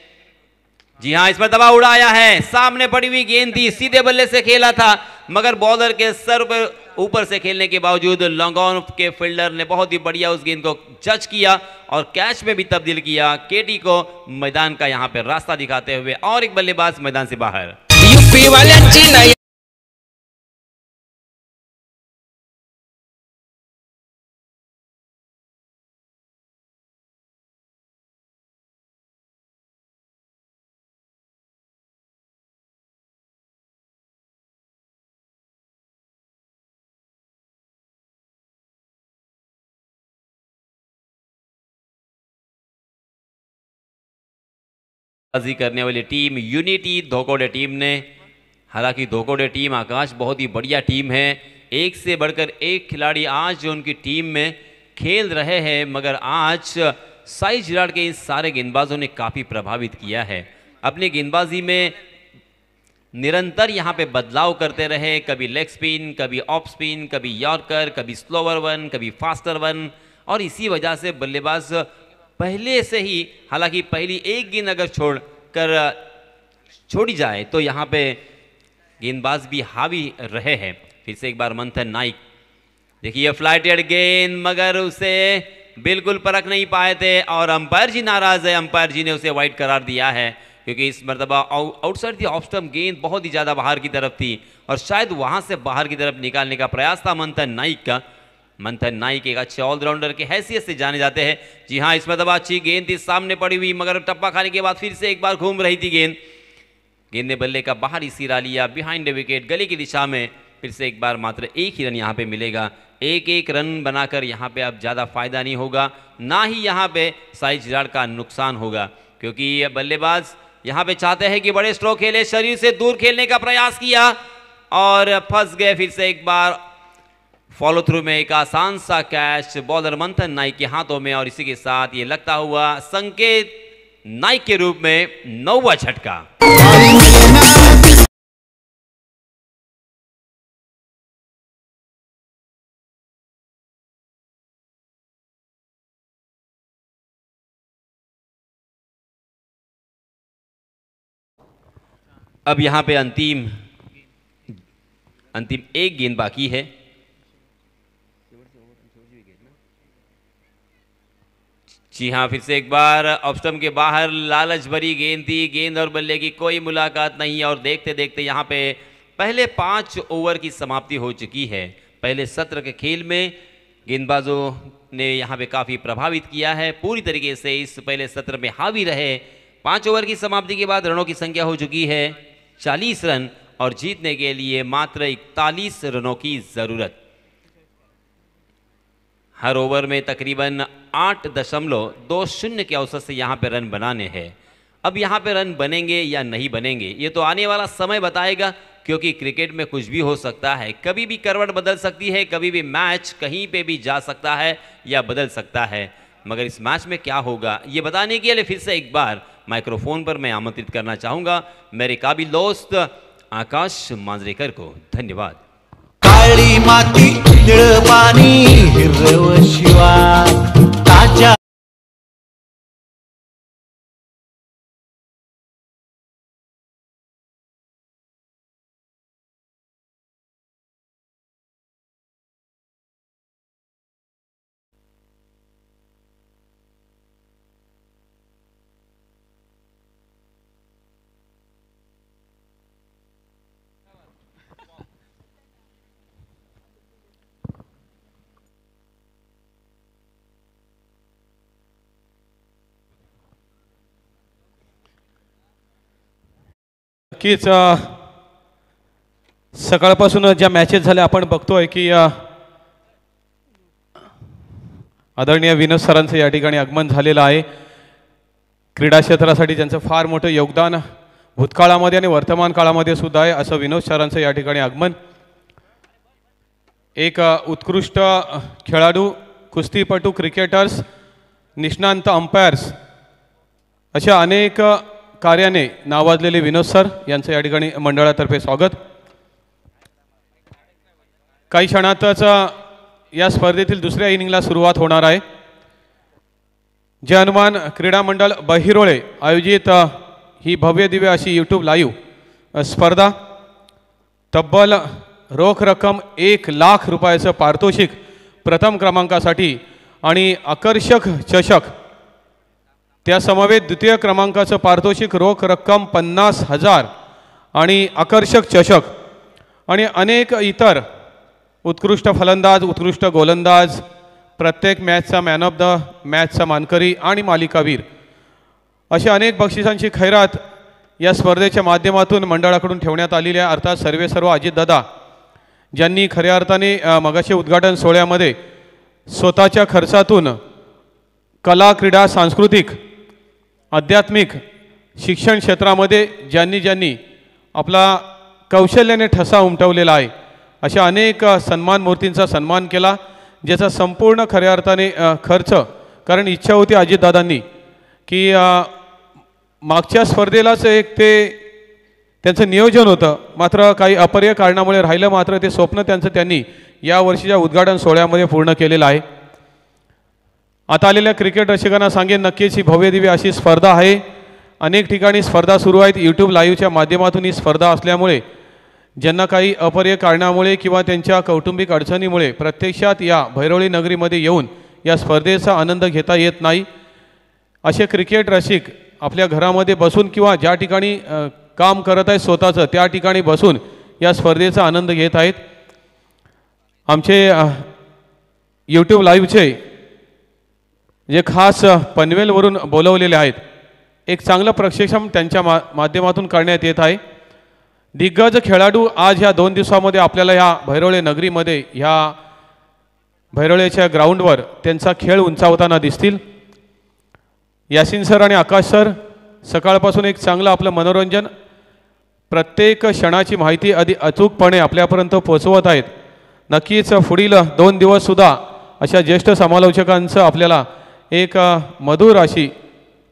जी हाँ, इस पर दबाव उड़ाया है, सामने पड़ी हुई गेंद थी, सीधे बल्ले से खेला था, मगर बॉलर के सर पर ऊपर से खेलने के बावजूद लॉन्ग ऑन के फील्डर ने बहुत ही बढ़िया उस गेंद को जज किया और कैच में भी तब्दील किया। केटी को मैदान का यहां पे रास्ता दिखाते हुए और एक बल्लेबाज मैदान से बाहर। यूपी वाले बाजी करने वाली टीम यूनिटी धोकोड़े टीम ने। हालांकि धोकोड़े टीम आकाश बहुत ही बढ़िया टीम है, एक से बढ़कर एक खिलाड़ी आज जो उनकी टीम में खेल रहे हैं, मगर आज साई जिराड के इन सारे गेंदबाजों ने काफ़ी प्रभावित किया है। अपनी गेंदबाजी में निरंतर यहाँ पे बदलाव करते रहे, कभी लेग स्पिन, कभी ऑफ स्पिन, कभी यॉर्कर, कभी स्लोवर वन, कभी फास्टर वन, और इसी वजह से बल्लेबाज पहले से ही, हालांकि पहली एक गेंद अगर छोड़ी जाए तो यहाँ पे गेंदबाज भी हावी रहे हैं। फिर से एक बार मंथन नाइक, देखिए फ्लाइटेड गेंद, मगर उसे बिल्कुल परख नहीं पाए थे और अंपायर जी नाराज है। अंपायर जी ने उसे वाइड करार दिया है, क्योंकि इस मरतबा आउटसाइड दी ऑफ स्टंप गेंद बहुत ही ज़्यादा बाहर की तरफ थी और शायद वहाँ से बाहर की तरफ निकालने का प्रयास था मंथन नाइक का। मंथन नाइक एक अच्छे ऑलराउंडर की हैसियत से जाने जाते हैं। जी हाँ, इस मरतबा अच्छी गेंद थी, सामने पड़ी हुई, मगर टप्पा खाने के बाद फिर से एक बार घूम रही थी गेंद ने बल्ले का बाहरी सिरा लिया बिहाइंड द विकेट गली की दिशा में। फिर से एक बार मात्र एक ही रन यहाँ पे मिलेगा। एक रन बनाकर यहाँ पे अब ज़्यादा फायदा नहीं होगा, ना ही यहाँ पे साई जिराड का नुकसान होगा, क्योंकि ये बल्लेबाज यहाँ पे चाहते हैं कि बड़े स्ट्रोक खेले, शरीर से दूर खेलने का प्रयास किया और फंस गए। फिर से एक बार फॉलो थ्रू में एक आसान सा कैच बॉलर मंथन नाइक के हाथों में, और इसी के साथ ये लगता हुआ संकेत नाइक के रूप में 9वां झटका। अब यहाँ पे अंतिम एक गेंद बाकी है। जी हाँ, फिर से एक बार ऑफ स्टंप के बाहर लालच भरी गेंद थी। गेंद और बल्ले की कोई मुलाकात नहीं और देखते देखते यहाँ पे पहले 5 ओवर की समाप्ति हो चुकी है। पहले सत्र के खेल में गेंदबाजों ने यहाँ पे काफ़ी प्रभावित किया है, पूरी तरीके से इस पहले सत्र में हावी रहे। 5 ओवर की समाप्ति के बाद रनों की संख्या हो चुकी है 40 रन और जीतने के लिए मात्र 41 रनों की ज़रूरत। हर ओवर में तकरीबन 8.20 के औसत से यहाँ पे रन बनाने हैं। अब यहाँ पे रन बनेंगे या नहीं बनेंगे ये तो आने वाला समय बताएगा, क्योंकि क्रिकेट में कुछ भी हो सकता है, कभी भी करवट बदल सकती है, कभी भी मैच कहीं पे भी जा सकता है या बदल सकता है। मगर इस मैच में क्या होगा ये बताने के लिए फिर से एक बार माइक्रोफोन पर मैं आमंत्रित करना चाहूँगा मेरे काबिल दोस्त आकाश मांजरेकर को। धन्यवाद। काळी माती निळ पाणी हिरवं शिवार ताज्या नक्कीच सकाळपासून ज्या मॅचेस झाल्या आपण बघतोय की आदरणीय विनोद सरांचं या ठिकाणी आगमन झालेलं आहे। क्रीडा क्षेत्रासाठी त्यांचं फार मोठं योगदान भूतकाळामध्ये आणि वर्तमान काळामध्ये सुद्धा आहे असं विनोद सरांचं या ठिकाणी आगमन। एक उत्कृष्ट खेळाडू, कुस्तीपटू, क्रिकेटर्स, निष्णांत अंपायर्स अशा अनेक कार्याने नावाजलेले विनोद सर यांचं या ठिकाणी मंडळातर्फे स्वागत। काही क्षणातच या स्पर्धेतील दुसऱ्या इनिंगला सुरुवात होणार आहे। जय हनुमान क्रीडा मंडळ बहिरोळे आयोजित ही भव्य दिव्य अशी यूट्यूब लाईव्ह स्पर्धा तब्बल रोख रक्कम 1 लाख रुपयाचं पारितोषिक प्रथम क्रमांकासाठी आणि आकर्षक चषक त्या समवेत द्वितीय क्रमांकाचं पारितोषिक रोख रक्कम 50,000 आणि आकर्षक चषक आणि अनेक इतर उत्कृष्ट फलंदाज, उत्कृष्ट गोलंदाज, प्रत्येक मॅचचा मॅन ऑफ द मॅचचा मानकरी आणि मालिकावीर अशा अनेक बक्षिसांची खैरात या स्पर्धेच्या माध्यमातून मंडळाकडून ठेवण्यात आलेली आहे। अर्थात सर्व अजितदादा ज्यांनी खऱ्या अर्थाने मगाशी उद्घाटन सोहळ्यामध्ये स्वतःच्या खर्चातून कला, क्रीडा, सांस्कृतिक, आध्यात्मिक, शिक्षण क्षेत्रामध्ये ज्यांनी आपला कौशल्याने ठसा उमटवलेला आहे अशा अनेक सन्मान मूर्तींचा सन्मान केला, ज्याचा संपूर्ण खऱ्या अर्थाने खर्च, कारण इच्छा होती अजितदादांनी की मागच्या स्पर्धेलाच एक त्यांचं नियोजन होतं, मात्र काही अपरिय कारणामुळे राहिलं, मात्र ते स्वप्न त्यांनी या वर्षीच्या उद्घाटन सोहळ्यामध्ये पूर्ण केलेलं आहे। आता आलेल्या क्रिकेट रसिकांना सांगेन नक्कीच ही भव्य दिव्य अशी स्पर्धा आहे। अनेक ठिकाणी स्पर्धा सुरू आहेत यूट्यूब लाईव्हच्या माध्यमातून ही स्पर्धा असल्यामुळे ज्यांना काही अपरिय कारणामुळे किंवा त्यांच्या कौटुंबिक अडचणीमुळे प्रत्यक्षात या भैरवली नगरीमध्ये येऊन या स्पर्धेचा आनंद घेता येत नाही असे क्रिकेट रसिक आपल्या घरामध्ये बसून किंवा ज्या ठिकाणी काम करत आहेत स्वतःचं त्या ठिकाणी बसून या स्पर्धेचा आनंद घेत आहेत। आमचे यूट्यूब लाईव्हचे जे खास पनवेलवरून बोलवलेले आहेत, एक चांगलं प्रक्षेपण त्यांच्या माध्यमातून करण्यात येत आहे। दिग्गज खेळाडू आज ह्या 2 दिवसामध्ये आपल्याला ह्या भैरवळे नगरीमध्ये ह्या भैरवळेच्या ग्राउंडवर त्यांचा खेळ उंचावताना दिसतील। यासिन सर आणि आकाश सर सकाळपासून एक चांगलं आपलं मनोरंजन, प्रत्येक क्षणाची माहिती अचूकपणे आपल्यापर्यंत पोहोचवत आहेत। नक्कीच पुढील 2 दिवससुद्धा अशा ज्येष्ठ समालोचकांचं आपल्याला एक मधुर अशी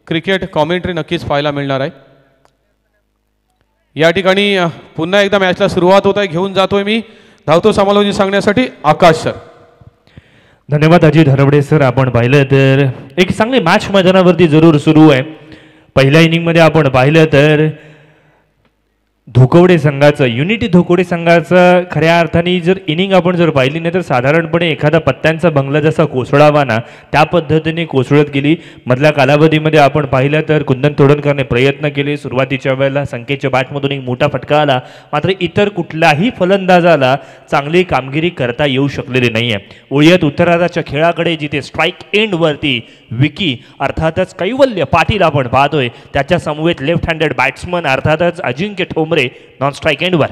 क्रिकेट कॉमेंट्री नक्कीच पाहायला मिळणार आहे। या ठिकाणी पुन्हा एकदा मॅचला सुरुवात होत आहे, घेऊन जातोय मी धावतो समालोचन सांगण्यासाठी आकाश सर। धन्यवाद अजित हरवडे सर। आपण पाहिलं तर एक चांगली मॅच मैदानावरती जरूर सुरू आहे। पहिल्या इनिंगमध्ये आपण पाहिलं तर धोकवडे संघाचं युनिटी धोकवडे संघाचं खऱ्या अर्थाने जर इनिंग आपण जर पाहिली नाही तर साधारणपणे एखादा पत्त्यांचा बंगला जसा कोसळावा ना त्या पद्धतीने कोसळत गेली. मधल्या कालावधीमध्ये आपण पाहिलं तर कुंदन तोडणकरने प्रयत्न केले. सुरुवातीच्या वेळेला संकेतच्या बॅटमधून एक मोठा फटका आला, मात्र इतर कुठल्याही फलंदाजाला चांगली कामगिरी करता येऊ शकलेली नाही आहे. उळयत उत्तरार्धाच्या खेळाकडे जिथे स्ट्राईक एंडवरती विकी अर्थातच कैवल्य पाटील आपण पाहतोय, त्याच्या समवेत लेफ्ट हँडेड बॅट्समन अर्थातच अजिंक्य ठोंबरे नॉन स्ट्राइक एंड वर.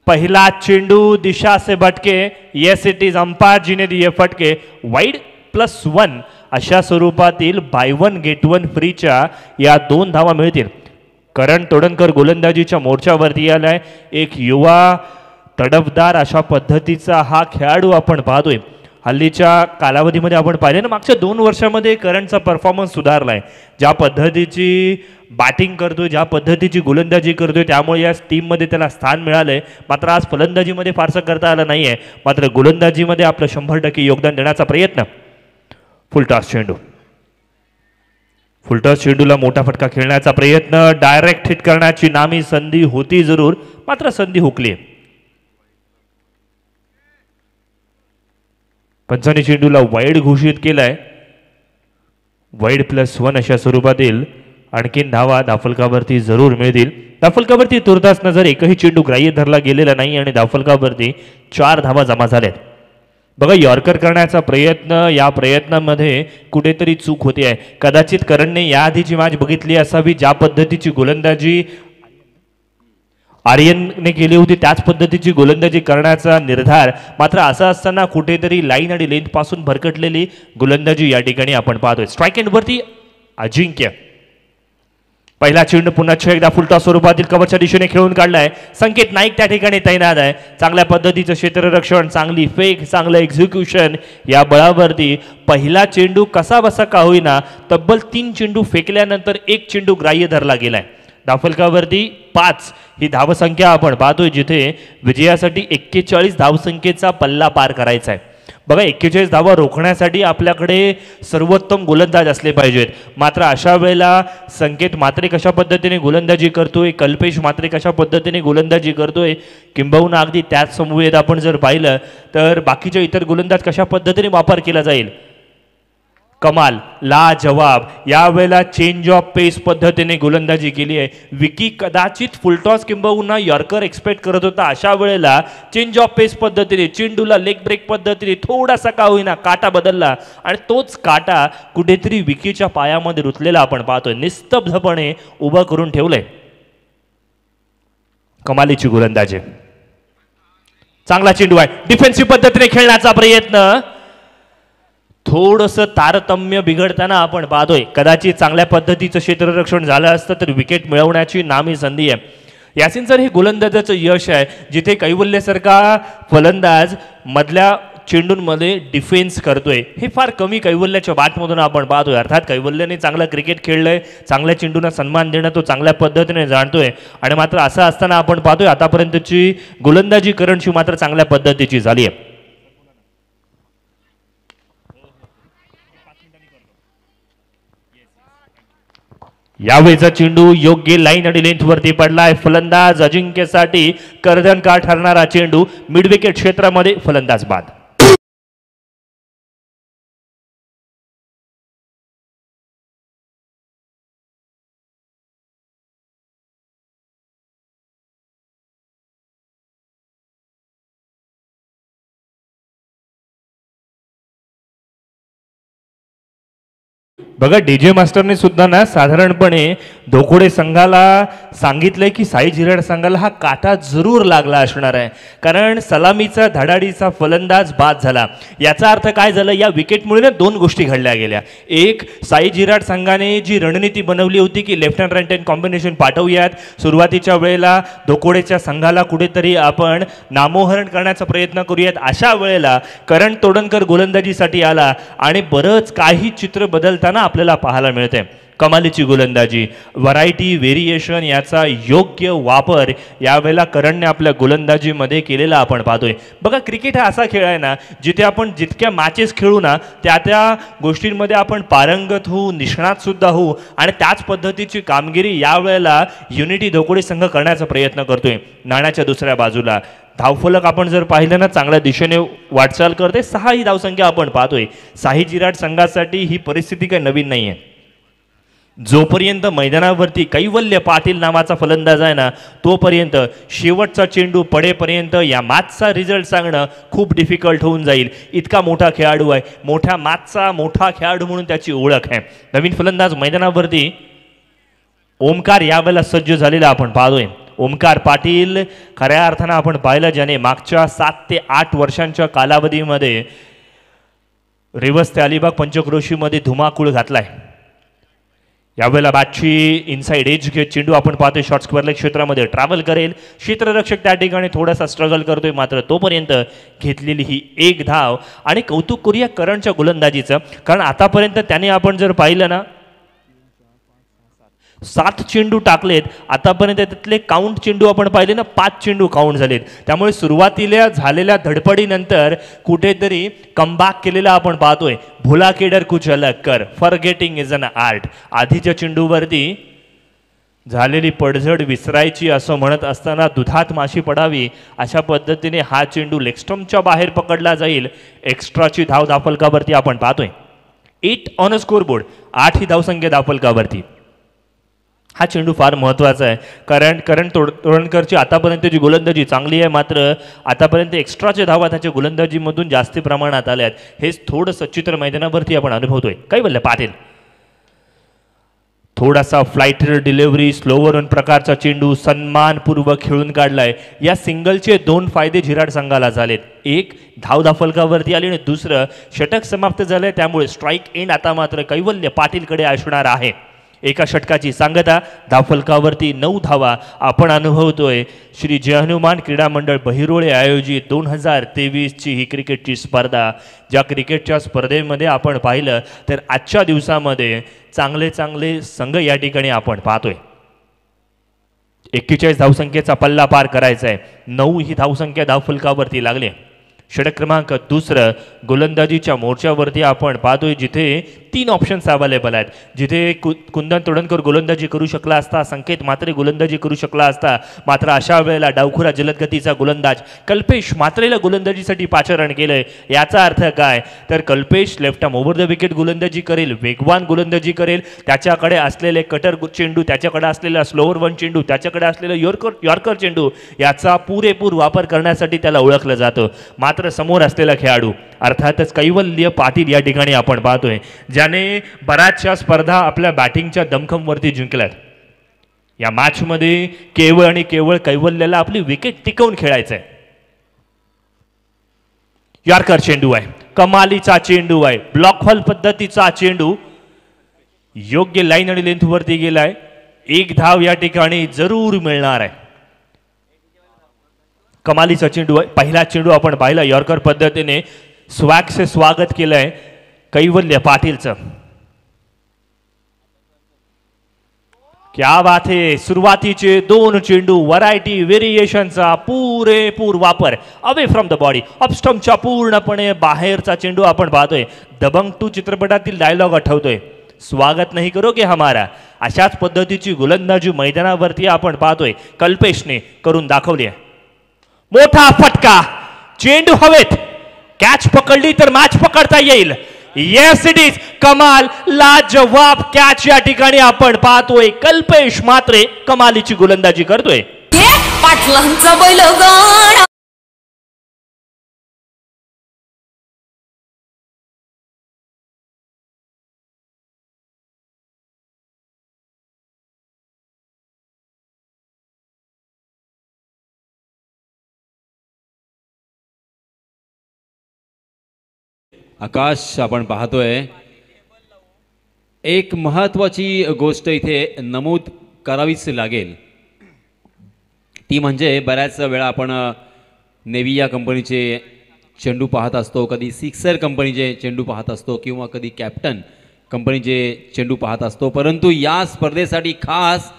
पहला चेंडू दिशा से भटके, येस इट इज अंपायर जी ने दिए फटके. वाइड +1 अशा स्वरूपातील बाय वन गेट वन फ्रीच्या या 2 धावा मिळतील. करण तोडणकर गोलंदाजीच्या मोर्चावरती आलाय. एक युवा तडफदार अशा पद्धतीचा हा खेळाडू आपण पाहतोय. हल्लीच्या कालावधीमध्ये आपण पाहिले ना मागच्या 2 वर्षामध्ये करणचा परफॉर्मन्स सुधारलाय. ज्या पद्धतीची बॅटिंग करतोय, ज्या पद्धतीची गोलंदाजी करतोय, त्यामुळे या टीममध्ये त्याला स्थान मिळालंय. मात्र आज फलंदाजीमध्ये फारसं करता आलं नाहीये, मात्र गोलंदाजीमध्ये आपलं 100% योगदान देण्याचा प्रयत्न. फुलटॉस चेंडू, फुलटॉस चेंडूला मोठा फटका खेळण्याचा प्रयत्न. डायरेक्ट हिट करण्याची नामी संधी होती जरूर, मात्र संधी हुकली. पंचांनी चेंडूला वाईड घोषित केलाय. वाईड +1 अशा स्वरूपातील आणखीन धावा धावफलकावरती जरूर मिळतील. धावफलकावरती तुर्तास नजर एकही चेंडू ग्राह्य धरला गेलेला नाही आणि धावफलकावरती 4 धावा जमा झाल्यात. बघा यॉर्कर करण्याचा प्रयत्न, या प्रयत्नामध्ये कुठेतरी चूक होते आहे. कदाचित करणने याआधीची मॅच बघितली असावी, ज्या पद्धतीची गोलंदाजी आर्यनने केली होती त्याच पद्धतीची गोलंदाजी करण्याचा निर्धार. मात्र असं असताना कुठेतरी लाईन आणि लेंथ पासून भरकटलेली गोलंदाजी या ठिकाणी आपण पाहतोय. स्ट्राईक एंडवरती अजिंक्य. पहिला चेंडू पुन्हा एकदा फुलटॉस स्वरूपातील कव्हरच्या दिशेने खेळून काढलाय. संकेत नाईक त्या ठिकाणी तैनात आहे. चांगल्या पद्धतीचं क्षेत्ररक्षण, चांगली फेक, चांगलं एक्झिक्युशन या बळावरती पहिला चेंडू कसा बसा का होईना तब्बल 3 चेंडू फेकल्यानंतर 1 चेंडू ग्राह्य धरला गेलाय. धावफलकावरती 5 ही धावसंख्या आपण पाहतोय, जिथे विजयासाठी 41 धावसंख्येचा पल्ला पार करायचा आहे. बघा 41 धावा रोखण्यासाठी आपल्याकडे सर्वोत्तम गोलंदाज असले पाहिजेत. मात्र अशा वेळेला संकेत मात्रे कशा पद्धतीने गोलंदाजी करतोय, कल्पेश मात्रे कशा पद्धतीने गोलंदाजी करतोय, किंबहुना अगदी त्याच समवेत आपण जर पाहिलं तर बाकीच्या इतर गोलंदाज कशा पद्धतीने वापर केला जाईल. कमाल, लाजवाब यावेळेला चेंज ऑफ पेस पद्धतीने गोलंदाजी केली आहे. विकी कदाचित फुलटॉस किंबहुना यॉर्कर एक्सपेक्ट करत होता. अशा वेळेला चेंज ऑफ पेस पद्धतीने चेंडूला लेग ब्रेक पद्धतीने थोडासा का होईना काटा बदलला आणि तोच काटा कुठेतरी विकीच्या पायामध्ये रुतलेला आपण पाहतोय. निस्तब्धपणे उभं करून ठेवलंय. कमालीची गोलंदाजी, चांगला चेंडू आहे. डिफेन्सिव्ह पद्धतीने खेळण्याचा प्रयत्न. थोडंसं तारतम्य बिघडताना आपण पाहतोय. कदाचित चांगल्या पद्धतीचं क्षेत्ररक्षण झालं असतं तर विकेट मिळवण्याची नामी संधी आहे. यासिन सर, हे गोलंदाजाचं यश आहे जिथे कैवल्यसारखा फलंदाज मधल्या चेंडूंमध्ये डिफेन्स करतोय. हे फार कमी कैवल्याच्या बॅटमधून आपण पाहतोय. अर्थात कैवल्याने चांगलं क्रिकेट खेळलंय, चांगल्या चेंडूंना सन्मान देणं तो चांगल्या पद्धतीने जाणतोय. आणि मात्र असं असताना आपण पाहतोय आतापर्यंतची गोलंदाजी करणची मात्र चांगल्या पद्धतीची झाली आहे. यावेळेचा चेंडू योग्य लाईन आणि लेंथ वरती पडलाय. फलंदाज अजिंक्यसाठी कर्दनकार ठरणारा चेंडू मिड विकेट क्षेत्रामध्ये फलंदाज बाद. बघा डीजे मास्टरने सुद्धा ना साधारणपणे धोकोडे संघाला सांगितलंय की साई झिराड संघाला हा काटा जरूर लागला असणार आहे, कारण सलामीचा धडाडीचा फलंदाज बाद झाला. याचा अर्थ काय झालं, या विकेटमुळे ना 2 गोष्टी घडल्या गेल्या. एक, साई झिराड संघाने जी रणनीती बनवली होती की left hand right hand combination पाठवूयात, सुरुवातीच्या वेळेला धोकोडेच्या संघाला कुठेतरी आपण नामोहरण करण्याचा प्रयत्न करूयात, अशा वेळेला करण तोडणकर गोलंदाजीसाठी आला आणि बरंच काही चित्र बदलताना आपल्याला पाहायला मिळते. कमालीची गोलंदाजी, व्हरायटी व्हेरिएशन याचा योग्य वापर यावेळेला करणने आपल्या गोलंदाजीमध्ये केलेला आपण पाहतोय. बघा, क्रिकेट हा असा खेळ आहे ना जिथे आपण जितक्या मॅचेस खेळू ना त्या गोष्टींमध्ये आपण पारंगत होऊ, निष्णात सुद्धा होऊ आणि त्याच पद्धतीची कामगिरी यावेळेला युनिटी धोकोडी संघ करण्याचा प्रयत्न करतोय. नाण्याच्या दुसऱ्या बाजूला धावफलक आपण जर पाहिलं ना चांगल्या दिशेने वाटचाल करते. 6 ही धावसंख्या आपण पाहतोय. साई जिराट संघासाठी ही परिस्थिती काही नवीन नाही आहे. जोपर्यंत मैदानावरती कैवल्य पाटील नावाचा फलंदाज आहे ना तोपर्यंत शेवटचा चेंडू पडेपर्यंत या मॅचचा रिझल्ट सांगणं खूप डिफिकल्ट होऊन जाईल. इतका मोठा खेळाडू आहे, मोठ्या मॅचचा मोठा खेळाडू म्हणून त्याची ओळख आहे. नवीन फलंदाज मैदानावरती ओमकार यावेळेला सज्ज झालेला आपण पाहतोय. ओमकार पाटील खऱ्या अर्थानं आपण पाहिलं ज्याने मागच्या 7 ते 8 वर्षांच्या कालावधीमध्ये रिवर्स ते अलिबाग पंचक्रोशीमध्ये धुमाकूळ घातलाय. यावेळेला बॅटची इनसाइड एज घेत चेंडू आपण पाहतोय शॉर्ट स्क्वेअर लेग क्षेत्रामध्ये ट्रॅव्हल करेल. क्षेत्ररक्षक त्या ठिकाणी थोडासा स्ट्रगल करतोय, मात्र तोपर्यंत घेतलेली ही 1 धाव. आणि कौतुक करूया करणच्या गोलंदाजीचं, कारण आतापर्यंत त्याने आपण जर पाहिलं ना 7 चेंडू टाकलेत. आतापर्यंत त्यातले काउंट चेंडू आपण पाहिले ना 5 चेंडू काउंट झालेत. त्यामुळे सुरुवातीला झालेल्या धडपडीनंतर कुठेतरी कमबॅक केलेला आपण पाहतोय. भुला केडर कुछ अलग कर, फॉरगेटिंग इज अन आर्ट. आधीच्या चेंडूवरती झालेली पडझड विसरायची असं म्हणत असताना दुधात माशी पडावी अशा पद्धतीने हा चेंडू लेगस्टम्पच्या बाहेर पकडला जाईल. एक्स्ट्राची धाव धावफलकावरती आपण पाहतोय. 8 ऑन अ स्कोरबोर्ड, 8 ही धावसंख्या धावफलकावरती. हा चेंडू फार महत्त्वाचा आहे. करण तोडणकरची आतापर्यंतची गोलंदाजी चांगली आहे, मात्र आतापर्यंत एक्स्ट्राच्या धावा त्याच्या गोलंदाजीमधून जास्ती प्रमाणात आल्या आहेत. हेच थोडंसं चित्र मैदानावरती आपण अनुभवतोय. कैवल्य पाटील थोडासा फ्लाइटर डिलिव्हरी स्लोवर ऑन प्रकारचा चेंडू सन्मानपूर्वक खेळून काढलाय. या सिंगलचे 2 फायदे जिराट संघाला झालेत. एक धाव धावफलकावरती आली आणि दुसरं षटक समाप्त झालंय. त्यामुळे स्ट्राईक एंड आता मात्र कैवल्य पाटीलकडे असणार आहे. एका षटकाची सांगता धावफलकावरती 9 धावा आपण अनुभवतोय. श्री जय हनुमान क्रीडा मंडळ बहिरोळे आयोजित 2023ची ही क्रिकेटची स्पर्धा, ज्या क्रिकेटच्या स्पर्धेमध्ये आपण पाहिलं तर आजच्या दिवसामध्ये चांगले चांगले संघ या ठिकाणी आपण पाहतोय. 41 धावसंख्येचा पल्ला पार करायचा आहे. 9 ही धावसंख्या धावफलकावरती लागली. षटक क्रमांक 2 गोलंदाजीच्या मोर्चावरती आपण पाहतोय जिथे 3 ऑप्शन्स अवेलेबल आहेत. जिथे कुंदन तोडणकर गोलंदाजी करू शकला असता, संकेत मात्रे गोलंदाजी करू शकला असता, मात्र अशा वेळेला डावखुरा जलदगतीचा गोलंदाज कल्पेश मात्रेला गोलंदाजीसाठी पाचारण केलंय. याचा अर्थ काय तर Kalpesh left arm over the wicket गोलंदाजी करेल, वेगवान गोलंदाजी करेल. त्याच्याकडे असलेले कटर चेंडू, त्याच्याकडे असलेला स्लोअर वन चेंडू, त्याच्याकडे असलेला यॉर्कर चेंडू याचा पुरेपूर वापर करण्यासाठी त्याला ओळखलं जातं. मात्र समोर असलेला खेळाडू अर्थातच कैवल्य पाटील या ठिकाणी आपण पाहतोय ज्याने बऱ्याचशा स्पर्धा आपल्या बॅटिंगच्या दमखमवरती जिंकल्यात. या मॅचमध्ये केवळ आणि केवळ कैवल्याला आपली विकेट टिकवून खेळायचं आहे. यॉर्कर चेंडू आहे, कमालीचा चेंडू आहे, ब्लॉक हॉल पद्धतीचा चेंडू योग्य लाईन आणि लेंथ वरती गेलाय. 1 धाव या ठिकाणी जरूर मिळणार आहे. कमालीचा चेंडू आहे. पहिला चेंडू आपण पाहिला यॉर्कर पद्धतीने स्वॅग से स्वागत केलंय कैवल्य पाटीलचं. क्या बात है. सुरुवातीचे 2 चेंडू व्हरायटी व्हेरिएशनचा पुरेपूर वापर. अवे फ्रॉम द बॉडी, ऑफस्टम्पच्या पूर्णपणे बाहेरचा चेंडू आपण पाहतोय. दबंग 2 चित्रपटातील डायलॉग आठवतोय, स्वागत नाही करोगे हमारा. अशाच पद्धतीची गोलंदाजी मैदानावरती आपण पाहतोय कल्पेशने करून दाखवली आहे. मोठा फटका, चेंडू हवेत, कॅच पकडली तर मॅच पकडता येईल. Yes it is. कमाल, लाजवाब कॅच या ठिकाणी आपण पाहतोय. कल्पेश मात्रे कमालीची गोलंदाजी करतोय. पाटलांचा बैलगाडा. आकाश आपण पाहतोय एक महत्त्वाची गोष्ट इथे नमूद करावीच लागेल. ती म्हणजे बऱ्याच वेळा आपण नेव्हिया कंपनीचे चेंडू पाहत असतो, कधी सिक्सर कंपनीचे चेंडू पाहत असतो किंवा कधी कॅप्टन कंपनीचे चेंडू पाहत असतो, परंतु या स्पर्धेसाठी खास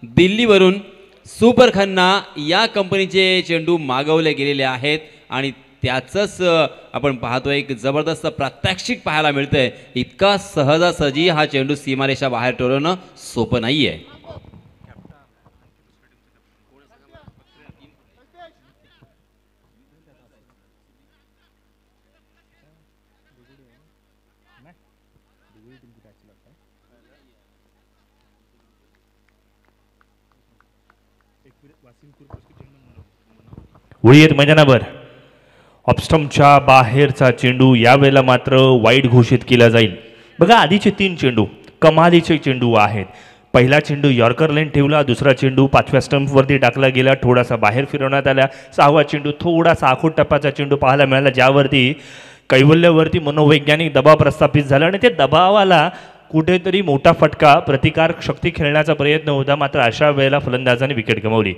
दिल्लीवरून सुपर खन्ना या कंपनीचे चेंडू मागवले गेलेले आहेत आणि त्याचंच आपण पाहतोय एक जबरदस्त प्रात्यक्षिक पाहायला मिळतंय. इतका सहजासहजी हा चेंडू सीमारेषा बाहेर टोलवणं सोपं नाही आहे. उडीत मैदानावर ऑफस्टम्पच्या बाहेरचा चेंडू यावेळेला मात्र वाईड घोषित केला जाईल. बघा आधीचे 3 चेंडू कमालीचे चेंडू आहेत. पहिला चेंडू यॉर्कर लेन ठेवला, दुसरा चेंडू 5व्या स्टंपवरती टाकला गेला, थोडासा बाहेर फिरवण्यात आला. 6वा चेंडू थोडासा आखूड टप्प्याचा चेंडू पाहायला मिळाला, ज्यावरती कैवल्यवरती मनोवैज्ञानिक दबाव प्रस्थापित झाला आणि ते दबावाला कुठेतरी मोठा फटका प्रतिकार शक्ती खेळण्याचा प्रयत्न होता. मात्र अशा वेळेला फलंदाजाने विकेट गमावली.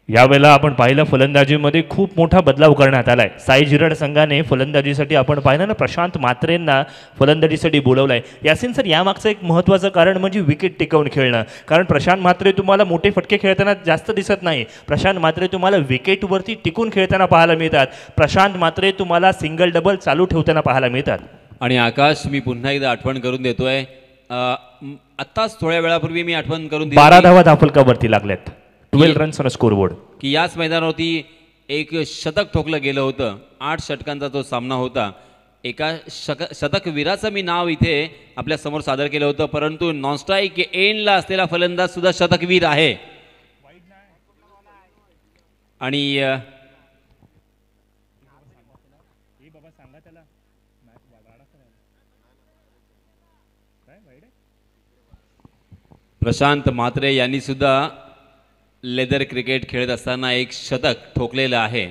यावेळेला आपण पाहिलं फलंदाजीमध्ये खूप मोठा बदलाव करण्यात आलाय. साई झिरड संघाने फलंदाजीसाठी आपण पाहिलं ना प्रशांत म्हात्रेंना फलंदाजीसाठी बोलवलंय. यासिन सर, यामागचं एक महत्त्वाचं कारण म्हणजे विकेट टिकवून खेळणं. कारण प्रशांत म्हात्रे तुम्हाला मोठे फटके खेळताना जास्त दिसत नाही. प्रशांत म्हात्रे तुम्हाला विकेटवरती टिकून खेळताना पाहायला मिळतात. प्रशांत म्हात्रे तुम्हाला सिंगल डबल चालू ठेवताना पाहायला मिळतात. आणि आकाश, मी पुन्हा एकदा आठवण करून देतोय, आत्ताच थोड्या वेळापूर्वी मी आठवण करून दिली 12 धावा धाफलकावरती लागल्यात, 12 रन्स ऑन स्कोरबोर्ड. की याच मैदानावरती एक शतक ठोकलं गेलं होतं. 8 षटकांचा तो सामना होता. एका शतकवीराचं मी नाव इथे आपल्या समोर सादर केलं होतं, परंतु नॉनस्ट्राईक एंडला असलेला फलंदाज सुद्धा शतकवीर आहे. आणि प्रशांत म्हात्रे यांनी सुद्धा लेदर क्रिकेट खेळत असताना एक शतक ठोकलेलं आहे.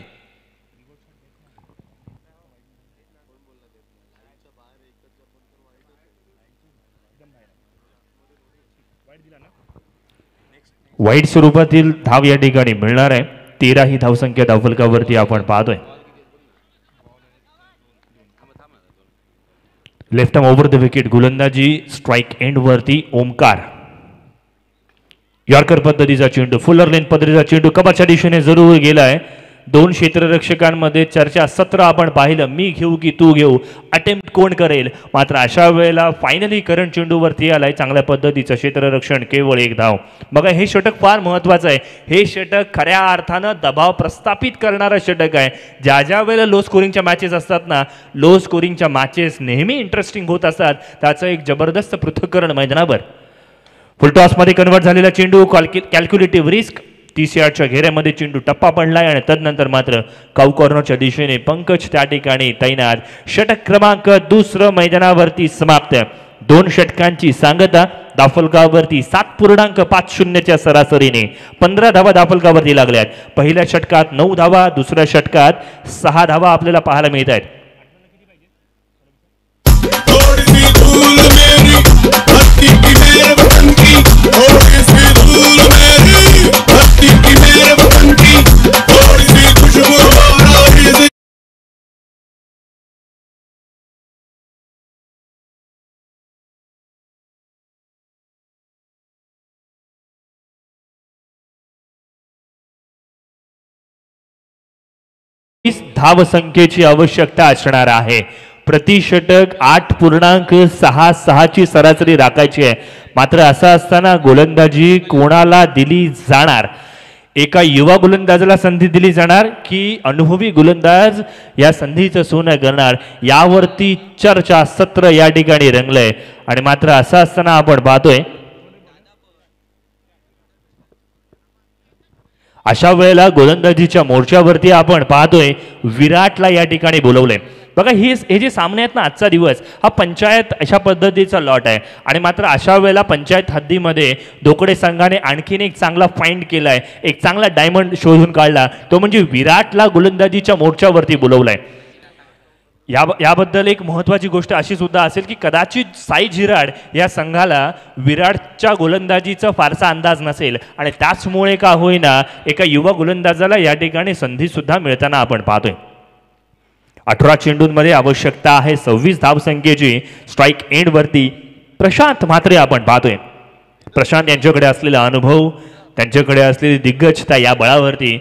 वाईट स्वरूपातील धाव या ठिकाणी मिळणार आहे. 13 ही धावसंख्या धावफलकावरती आपण पाहतोय. Left arm over the wicket, गोलंदाजी स्ट्राईक एंड वरती ओमकार. यॉर्कर पद्धतीचा चेंडू, फुलर लेन पद्धतीचा चेंडू कबाच्या दिशेने जरूर गेलाय. 2 क्षेत्ररक्षकांमध्ये चर्चा सत्र आपण पाहिलं, मी घेऊ की तू घेऊ, अटेम्प्ट कोण करेल. मात्र अशा वेळेला फायनली करंट चेंडूवरती आलाय. चांगल्या पद्धतीचं क्षेत्ररक्षण, केवळ 1 धाव. बघा हे षटक फार महत्वाचं आहे. हे षटक खऱ्या अर्थानं दबाव प्रस्थापित करणारं षटक आहे. ज्या वेळेला लो स्कोरिंगच्या मॅचेस असतात ना, लो स्कोरिंगच्या मॅचेस नेहमी इंटरेस्टिंग होत असतात. त्याचं एक जबरदस्त पृथक्करण मैदानावर. फुलटॉसमध्ये कन्वर्ट झालेला चेंडू, कॅल्क्युलेटिव्ह रिस्क. 30 यार्डच्या घेऱ्यामध्ये चेंडू टप्पा पडलाय आणि तदनंतर मात्र काऊ कॉर्नरच्या दिशेने पंकज त्या ठिकाणी तैनात. षटक क्रमांक 2 मैदानावरती समाप्त. 2 षटकांची सांगता धावफलकावरती 7.50च्या सरासरीने 15 धावा धावफलकावरती लागल्यात. पहिल्या षटकात 9 धावा, दुसऱ्या षटकात 6 धावा आपल्याला पाहायला मिळत आहेत. धावसंख्येची आवश्यकता असणार आहे. प्रति षटक 8.66ची सरासरी राखायची आहे. मात्र असं असताना गोलंदाजी कोणाला दिली जाणार? एका युवा गोलंदाजाला संधी दिली जाणार की अनुभवी गोलंदाज या संधीचं सोनं करणार? यावरती चर्चा सत्र या ठिकाणी रंगलंय. आणि मात्र असं असताना आपण पाहतोय अशा वेळेला गोलंदाजीच्या मोर्चावरती आपण पाहतोय विराटला या ठिकाणी बोलवलंय. बघा हे जे सामने आहेत ना, आजचा दिवस हा पंचायत अशा पद्धतीचा लॉट आहे. आणि मात्र अशा वेळेला पंचायत हद्दीमध्ये धोकडे संघाने आणखीन एक चांगला फाइंड केलाय, एक चांगला डायमंड शोधून काढला. तो म्हणजे विराटला गोलंदाजीच्या मोर्चावरती बोलवलाय. याबद्दल एक महत्त्वाची गोष्ट अशी सुद्धा असेल की कदाचित साई झिराड या संघाला विराटच्या गोलंदाजीचा फारसा अंदाज नसेल आणि त्याचमुळे का होईना एका युवा गोलंदाजाला या ठिकाणी संधी सुद्धा मिळताना आपण पाहतोय. 18 चेंडूंमध्ये आवश्यकता आहे 26 धावसंख्येची. स्ट्राईक एंडवरती प्रशांत म्हात्रे आपण पाहतोय. प्रशांत यांच्याकडे असलेला अनुभव, त्यांच्याकडे असलेली दिग्गजता या बळावरती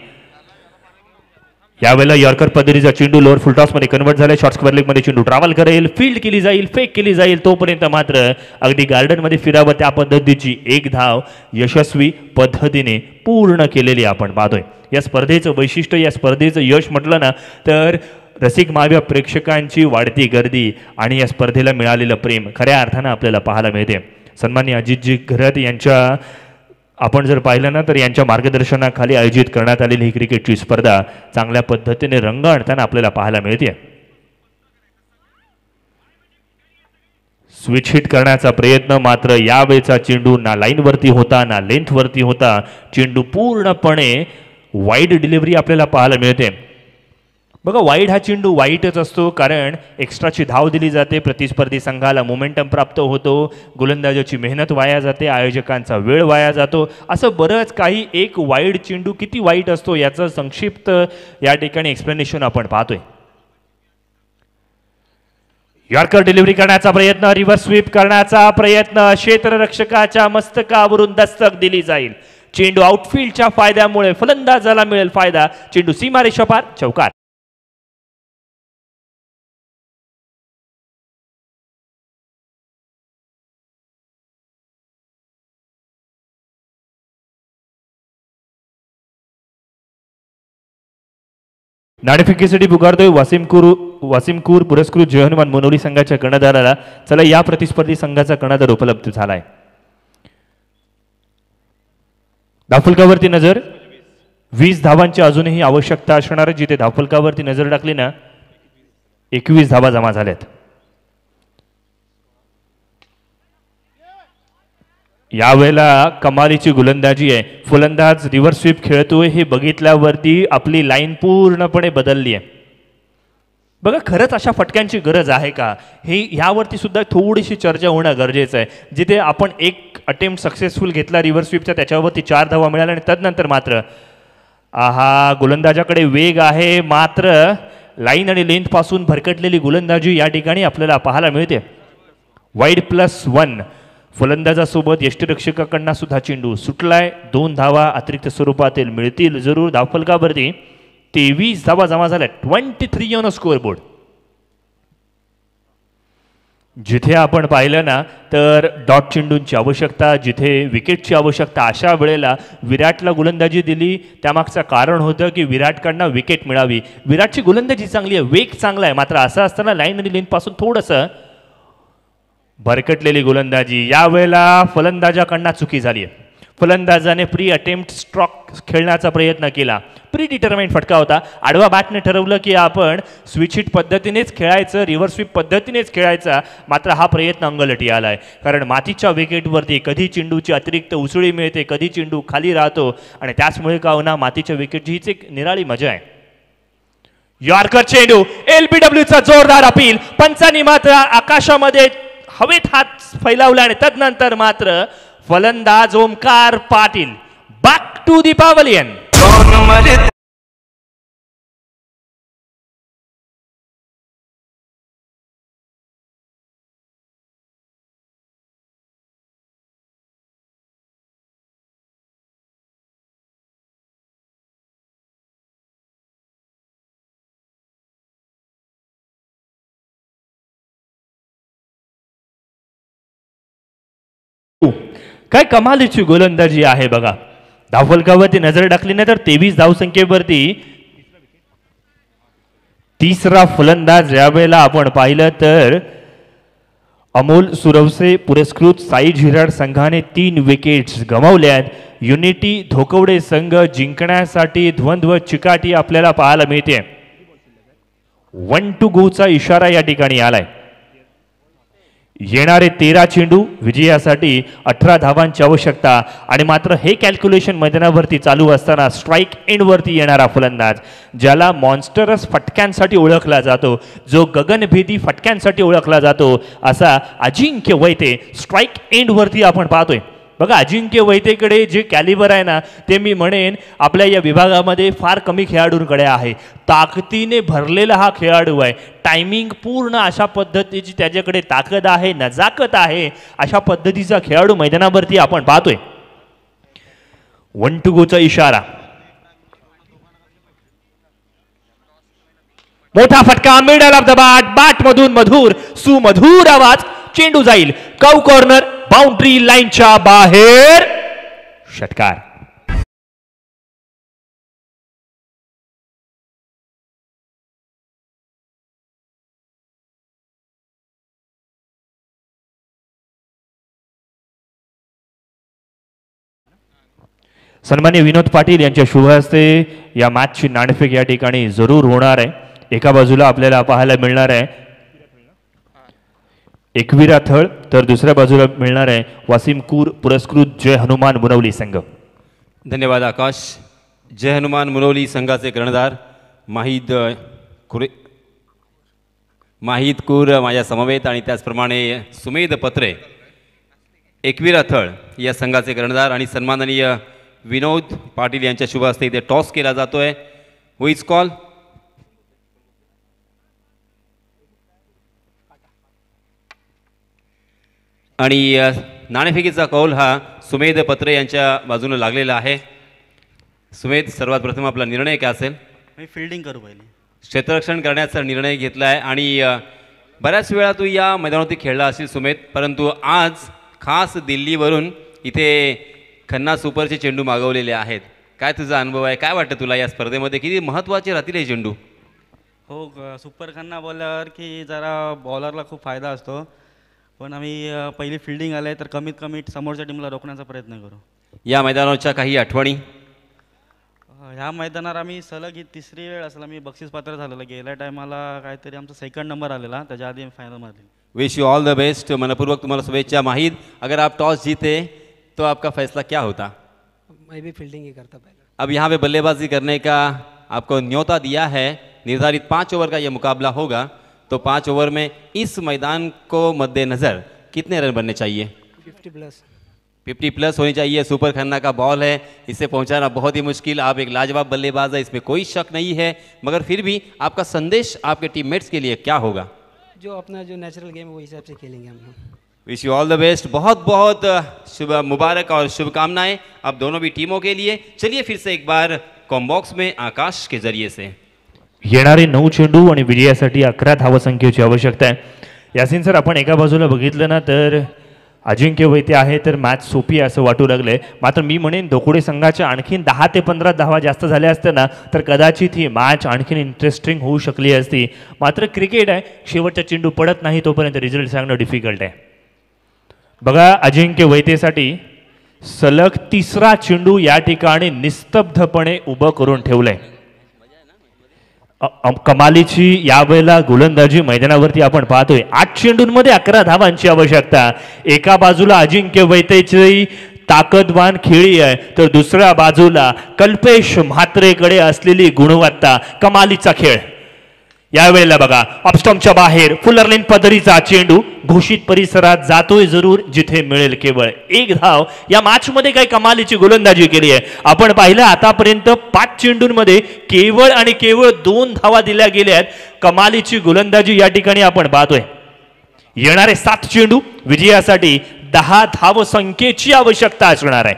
यावेळेला यॉर्कर पद्धतीचा चेंडू लोअर फुल टॉस मध्ये कन्वर्ट झालाय. शॉर्ट स्क्वेअर लेग मध्ये चेंडू ट्रॅव्हल करेल, फील्ड केली जाईल, फेक केली जाईल, तोपर्यंत मात्र अगदी गार्डन मध्ये फिरावं त्या पद्धतीची एक धाव यशस्वी पद्धतीने पूर्ण केलेली आपण पाहतोय. या स्पर्धेचं वैशिष्ट्य, या स्पर्धेचं यश म्हटलं ना तर रसिक माव्य प्रेक्षकांची वाढती गर्दी आणि या स्पर्धेला मिळालेलं प्रेम खऱ्या अर्थानं आपल्याला पाहायला मिळते. सन्माननीय अजितजी घरत यांच्या आपण जर पाहिलं ना तर यांच्या मार्गदर्शनाखाली आयोजित करण्यात आलेली ही क्रिकेटची स्पर्धा चांगल्या पद्धतीने रंग आणताना आपल्याला पाहायला मिळते. स्विच हिट करण्याचा प्रयत्न, मात्र यावेळचा चेंडू ना लाईनवरती होता ना लेंथवरती होता. चेंडू पूर्णपणे वाईड डिलिव्हरी आपल्याला पाहायला मिळते. बघा, वाईड हा चेंडू वाईटच असतो कारण एक्स्ट्राची धाव दिली जाते, प्रतिस्पर्धी संघाला मोमेंटम प्राप्त होतो, गोलंदाजाची मेहनत वाया जाते, आयोजकांचा वेळ वाया जातो, असं बरंच काही. एक वाईड चेंडू किती वाईट असतो याचं संक्षिप्त या ठिकाणी एक्सप्लेनेशन आपण पाहतोय. यॉर्कर डिलिव्हरी करण्याचा प्रयत्न, रिव्हर्स स्वीप करण्याचा प्रयत्न, क्षेत्ररक्षकाच्या मस्तकावरून दस्तक दिली जाईल. चेंडू आउटफील्डच्या फायद्यामुळे फलंदाजाला मिळेल फायदा. चेंडू सीमारेषा पार, चौकार. नाणेफेकीसाठी पुकारतोय वासिमकूर पुरस्कृत जय हनुमान मोनोली संघाच्या कर्णधाराला. चला, या प्रतिस्पर्धी संघाचा कर्णधार उपलब्ध झालाय. धावफलकावरती नजर, 20 धावांची अजूनही आवश्यकता असणार. जिथे धावफलकावरती नजर टाकली ना 21 धावा जमा झाल्यात. यावेळेला कमालीची गोलंदाजी आहे. फलंदाज रिव्हर्स स्वीप खेळतोय हे बघितल्यावरती आपली लाईन पूर्णपणे बदलली आहे. बघा, खरंच अशा फटक्यांची गरज आहे का, हे यावरती सुद्धा थोडीशी चर्चा होणं गरजेचं आहे. जिथे आपण एक अटेम्प्ट सक्सेसफुल घेतला रिव्हर्स स्वीपचा, त्याच्यावरती 4 धावा मिळाल्या आणि तदनंतर मात्र गोलंदाजाकडे वेग आहे, मात्र लाईन आणि लेंथ पासून भरकटलेली गोलंदाजी या ठिकाणी आपल्याला पाहायला मिळते. वाईड +1 फलंदाजासोबत यष्टिरक्षकाकडनं सुद्धा चेंडू सुटलाय. 2 धावा अतिरिक्त स्वरूपातील मिळतील जरूर. धावफलकावरती 23 धावा जमा झाल्या. 23 ऑन स्कोअर बोर्ड. जिथे आपण पाहिलं ना तर डॉट चेंडूंची आवश्यकता, जिथे विकेटची आवश्यकता, अशा वेळेला विराटला गोलंदाजी दिली. त्यामागचं कारण होतं की विराटकडनं विकेट मिळावी. विराटची गोलंदाजी चांगली आहे, वेग चांगला आहे, मात्र असं असताना लाईन आणि लेन पासून थोडंसं भरकटलेली गोलंदाजी. यावेळेला फलंदाजाकडनं चुकी झाली आहे. फलंदाजाने प्री अटेम्प्ट स्ट्रोक खेळण्याचा प्रयत्न केला. प्री डिटर्माइंड फटका होता. आडवा बॅटने ठरवलं की आपण स्विच हिट पद्धतीनेच खेळायचं, रिव्हर्स स्वीप पद्धतीनेच खेळायचा, मात्र हा प्रयत्न अंगलटी आलाय. कारण मातीच्या विकेटवरती कधी चेंडूची अतिरिक्त उसळी मिळते, कधी चेंडू खाली राहतो आणि त्याचमुळे का होणार मातीच्या विकेटची हीच एक निराळी मजा आहे. यॉर्कर चेंडू, LBWचा जोरदार अपील. पंचांनी मात्र आकाशामध्ये हवेत हात फैलावला आणि तदनंतर मात्र फलंदाज Omkar Patil back to the pavilion. काय कमालीची गोलंदाजी आहे बघा. धावफलकावरती नजर टाकली ना तर 23 धावसंख्येवरती तिसरा फलंदाज यावेळेला आपण पाहिलं तर अमोल सुरवसे पुरस्कृत साई झिराड संघाने 3 विकेट्स गमावल्यात. युनिटी धोकवडे संघ जिंकण्यासाठी द्वंद्व चिकाटी आपल्याला पाहायला मिळते. 1 to go चा इशारा या ठिकाणी आलाय. येणारे 13 चेंडू विजयासाठी 18 धावांची आवश्यकता आणि मात्र हे कॅल्क्युलेशन मैदानावरती चालू असताना स्ट्राईक एंडवरती येणारा फलंदाज, ज्याला मॉन्स्टरस फटक्यांसाठी ओळखला जातो, जो गगनभेदी फटक्यांसाठी ओळखला जातो, असा अजिंक्य वैते स्ट्राईक एंडवरती आपण पाहतोय. बघा अजिंक्य वैतेकडे जे कॅलिबर आहे ना ते मी म्हणेन आपल्या या विभागामध्ये फार कमी खेळाडूंकडे आहे. ताकदीने भरलेला हा खेळाडू आहे. टायमिंग पूर्ण अशा पद्धतीची त्याच्याकडे ताकद आहे, नजाकत आहे. अशा पद्धतीचा खेळाडू मैदानावरती आपण पाहतोय. 1 to go चा इशारा. मोठा फटका मिडल ऑफ द बाट मधून मधुर सुमधुर आवाज. चेंडू जाईल कव कॉर्नर बाउंड्री लाईनच्या बाहेर. षटकार. सन्माननीय विनोद पाटील यांच्या शुभ हस्ते या मॅचची नाणेफेक या ठिकाणी जरूर होणार आहे. एका बाजूला आपल्याला पाहायला मिळणार आहे एकविरा थळ, तर दुसऱ्या बाजूला मिळणार आहे वासिम कूर पुरस्कृत जय हनुमान मुनवली संघ. धन्यवाद आकाश. जय हनुमान मुनवली संघाचे कर्णधार माहीद कूर माझ्या समवेत आणि त्याचप्रमाणे सुमेध पत्रे एकविरा थळ या संघाचे कर्णधार आणि सन्माननीय विनोद पाटील यांच्या शुभ हस्ते इथे टॉस केला जातोय. Whose call. आणि नाणेफेकीचा कौल हा सुमेध पत्रे यांच्या बाजूने लागलेला आहे. सुमेध, सर्वात प्रथम आपला निर्णय काय असेल? मी फिल्डिंग करू पहिले. क्षेत्ररक्षण करण्याचा निर्णय घेतला आहे आणि बऱ्याच वेळा तू या मैदानावरती खेळला असेल सुमेध, परंतु आज खास दिल्लीवरून इथे खन्ना सुपरचे चेंडू मागवलेले आहेत. काय तुझा अनुभव आहे? काय वाटतं तुला या स्पर्धेमध्ये किती महत्त्वाचे राहतील हे चेंडू? हो, सुपर खन्ना बॉलर की जरा बॉलरला खूप फायदा असतो, पण आम्ही पहिली फिल्डिंग आले तर कमीत कमी समोरच्या टीमला रोखण्याचा प्रयत्न करू. या मैदानाच्या काही आठवणी? ह्या मैदानावर आम्ही सलग ही तिसरी वेळ असेल आम्ही बक्षीस पात्र झालेलं. गेल्या टायमाला काहीतरी आमचा 2nd नंबर आलेला, त्याच्या आधी फायनल मारली. Wish you all the best. मनपूर्वक तुम्हाला शुभेच्छा. माहिद, अगर आप टॉस जीते तो आपका फैसला क्या होता? मैं भी फील्डिंग ही करता पहले. अब यहाँ पे बल्लेबाजी करने का आपको न्योता दिया है. निर्धारित 5 ओवर का ये मुकाबला होगा, तो 5 ओवर में इस मैदान को मद्देनज़र कितने रन बनने चाहिए? 50 प्लस. 50 प्लस होनी चाहिए. सुपर खन्ना का बॉल है, इसे पहुंचाना बहुत ही मुश्किल. आप एक लाजवाब बल्लेबाज है, इसमें कोई शक नहीं है, मगर फिर भी आपका संदेश आपके टीममेट्स के लिए क्या होगा? जो अपना जो नेचुरल गेम है वो हिसाब से खेलेंगे हम लोग. Wish you all the best. बहुत बहुत शुभ मुबारक और शुभकामनाएं अब दोनों भी टीमों के लिए. चलिए फिर से एक बार कॉम्बॉक्स में आकाश के जरिए से येणारे 9 चेंडू आणि विजयासाठी 11 धावसंख्येची आवश्यकता आहे. यासिन सर, आपण एका बाजूला बघितलं ना तर अजिंक्य वैते आहे तर मॅच सोपी आहे असं वाटू लागलंय. मात्र मी म्हणेन धोकोडे संघाच्या आणखीन 10 ते 15 धावा जास्त झाल्या असत्या ना तर कदाचित ही मॅच आणखीन इंटरेस्टिंग होऊ शकली असती. मात्र क्रिकेट आहे, शेवटचा चेंडू पडत नाही तोपर्यंत रिझल्ट सांगणं डिफिकल्ट आहे. बघा, अजिंक्य वैतेसाठी सलग 3रा चेंडू या ठिकाणी निस्तब्धपणे उभं करून ठेवलंय. कमालीची यावेळेला गोलंदाजी मैदानावरती आपण पाहतोय. 8 चेंडूंमध्ये 11 धावांची आवश्यकता. एका बाजूला अजिंक्य वैतेची ताकदवान खेळी आहे तर दुसऱ्या बाजूला कल्पेश म्हात्रेकडे असलेली गुणवत्ता. कमालीचा खेळ. यावेळेला बघा, ऑफस्टॉम्पच्या बाहेर फुलर लेन पदरीचा चेंडू घोषित परिसरात जातोय जरूर, जिथे मिळेल केवळ 1 धाव. या मॅच मध्ये काही कमालीची गोलंदाजी केली आहे. आपण पाहिलं आतापर्यंत 5 चेंडूंमध्ये केवळ आणि केवळ 2 धावा दिल्या गेल्या आहेत. कमालीची गोलंदाजी या ठिकाणी आपण पाहतोय. येणारे 7 चेंडू विजयासाठी 10 धावसंख्येची आवश्यकता असणार आहे.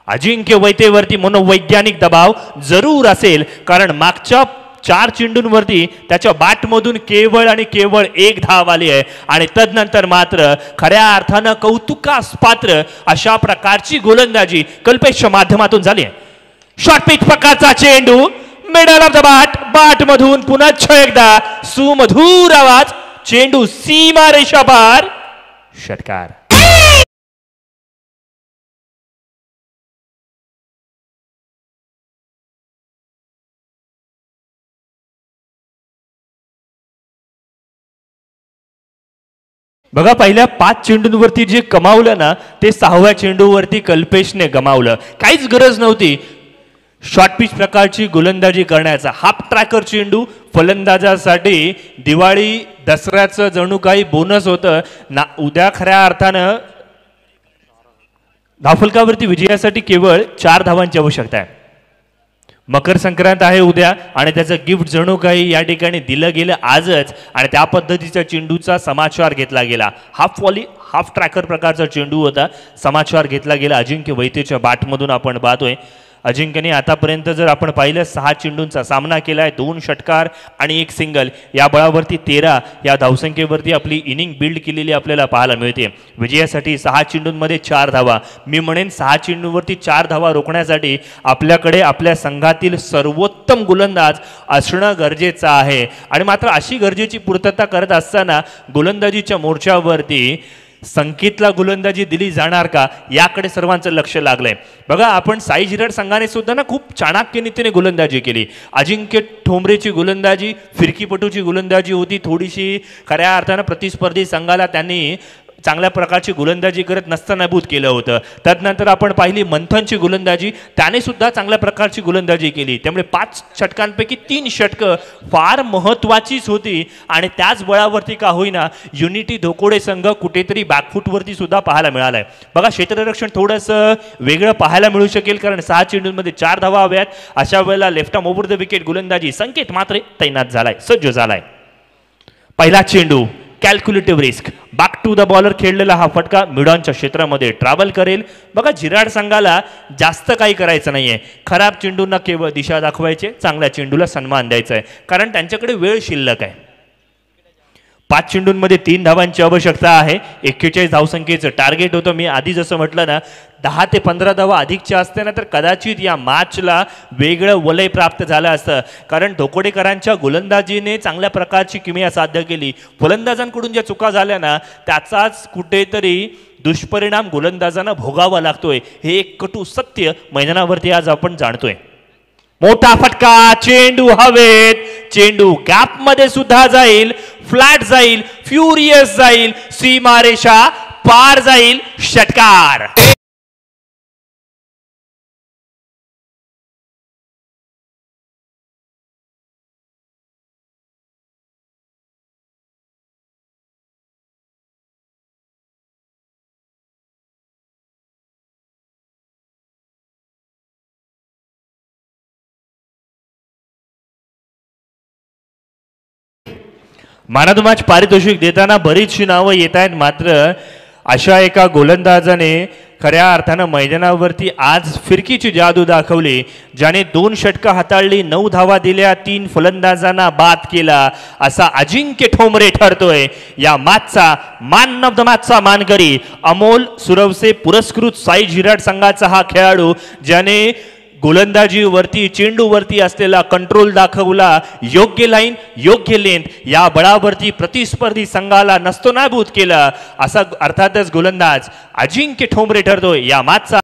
अजिंक्य वैतेवरती मनोवैज्ञानिक दबाव जरूर असेल, कारण मागच्या 4 चेंडूंवरती त्याच्या बॅटमधून केवळ आणि केवळ 1 धाव आली आहे आणि तदनंतर मात्र खऱ्या अर्थानं कौतुकास पात्र अशा प्रकारची गोलंदाजी कल्पेशच्या माध्यमातून झाली आहे. शॉर्ट पिच प्रकारचा चेंडू मिडल ऑफ द बाट मधून पुन्हा एकदा सुमधुर आवाज. चेंडू सीमा रेषा पार. षटकार. बघा, पहिल्या 5 चेंडूंवरती जे कमावलं ना ते 6व्या चेंडूवरती कल्पेशने गमावलं. काहीच गरज नव्हती शॉर्ट पिच प्रकारची गोलंदाजी करण्याचा. हाफ ट्रॅकर चेंडू फलंदाजासाठी दिवाळी दसऱ्याचं जणू काही बोनस होतं ना. उद्या खऱ्या अर्थानं धावफलकावरती विजयासाठी केवळ 4 धावांची आवश्यकता आहे. मकर संक्रांत आहे उद्या आणि त्याचं गिफ्ट जणू काही या ठिकाणी दिलं गेलं आजच आणि त्या पद्धतीच्या चेंडूचा समाचार घेतला गेला. हाफ व्हॉली हाफ ट्रॅकर प्रकारचा चेंडू होता. समाचार घेतला गेला अजिंक्य वैतेच्या बॅटमधून आपण पाहतोय. अजिंक्यने आतापर्यंत जर आपण पाहिलं 6 चेंडूंचा सामना केला आहे, 2 षटकार आणि 1 सिंगल. या बळावरती 13 या धावसंख्येवरती आपली इनिंग बिल्ड केलेली आपल्याला पाहायला मिळते. विजयासाठी 6 चेंडूंमध्ये 4 धावा. मी म्हणेन 6 चेंडूंवरती 4 धावा रोखण्यासाठी आपल्याकडे आपल्या संघातील सर्वोत्तम गोलंदाज असणं गरजेचं आहे. आणि मात्र अशी गरजेची पूर्तता करत असताना गोलंदाजीच्या मोर्चावरती संकेतला गोलंदाजी दिली जाणार का याकडे सर्वांचं लक्ष लागलंय. बघा आपण साई जिराड संघाने सुद्धा ना खूप चाणाक्य नीतीने गोलंदाजी केली. अजिंक्य ठोंबरेची गोलंदाजी फिरकीपटूची गोलंदाजी होती. थोडीशी खऱ्या अर्थानं प्रतिस्पर्धी संघाला त्यांनी चांगल्या प्रकारची गोलंदाजी करत नस्तनाबूत केलं होतं. त्यानंतर आपण पाहिली मंथनची गोलंदाजी, त्याने सुद्धा चांगल्या प्रकारची गोलंदाजी केली. त्यामुळे 5 षटकांपैकी 3 षटकं फार महत्त्वाचीच होती आणि त्याच बळावरती का होईना युनिटी धोकोडे संघ कुठेतरी बॅकफूटवरती सुद्धा पाहायला मिळालाय. बघा क्षेत्ररक्षण थोडंसं वेगळं पाहायला मिळू शकेल कारण 6 चेंडूंमध्ये 4 धावा हव्यात. अशा वेळेला left arm over the wicket गोलंदाजी संकेत मात्र तैनात झालाय, सज्ज झालाय. पहिला चेंडू calculative risk back to the bowler खेळलेला हा फटका मिडॉनच्या क्षेत्रामध्ये ट्रॅव्हल करेल. बघा जिराड संघाला जास्त काही करायचं नाहीये. खराब चेंडूंना केवळ दिशा दाखवायचे, चांगल्या चेंडूला सन्मान द्यायचा आहे कारण त्यांच्याकडे वेळ शिल्लक आहे. 5 चेंडूंमध्ये 3 धावांची आवश्यकता आहे. 41 धावसंख्येचं टार्गेट होतं. मी आधी जसं म्हटलं ना 10 ते 15 धावा अधिकच्या असते ना तर कदाचित या मॅचला वेगळं वलय प्राप्त झालं असतं कारण धोकोडेकरांच्या गोलंदाजीने चांगल्या प्रकारची किमया साध्य केली. फलंदाजांकडून ज्या चुका झाल्या ना त्याचाच कुठेतरी दुष्परिणाम गोलंदाजांना भोगावा लागतोय. हे एक कटू सत्य मैदानावरती आज आपण जाणतोय. मोठा फटका, चेंडू हवेत, चेंडू गॅप मध्ये सुद्धा जाईल, फ्लॅट जाईल, फ्युरियस जाईल, सीमारेषा पार जाईल, षटकार. मॅन ऑफ द मॅच पारितोषिक देताना बरीचशी नावं येत आहेत मात्र अशा एका गोलंदाजाने खऱ्या अर्थानं मैदानावरती आज फिरकीची जादू दाखवली ज्याने 2 षटकं हाताळली, 9 धावा दिल्या, 3 फलंदाजांना बाद केला असा अजिंक्य ठोंबरे ठरतोय या मॅचचा मॅन ऑफ द मॅचचा मानकरी. अमोल सुरवसे पुरस्कृत साई जिराड संघाचा हा खेळाडू ज्याने गोलंदाजीवरती चेंडूवरती असलेला कंट्रोल दाखवला, योग्य लाईन योग्य लेंथ या बळावरती प्रतिस्पर्धी संघाला नस्तनाबूत केला असा अर्थातच गोलंदाज अजिंक्य ठोंबरे ठरतोय या मॅचचा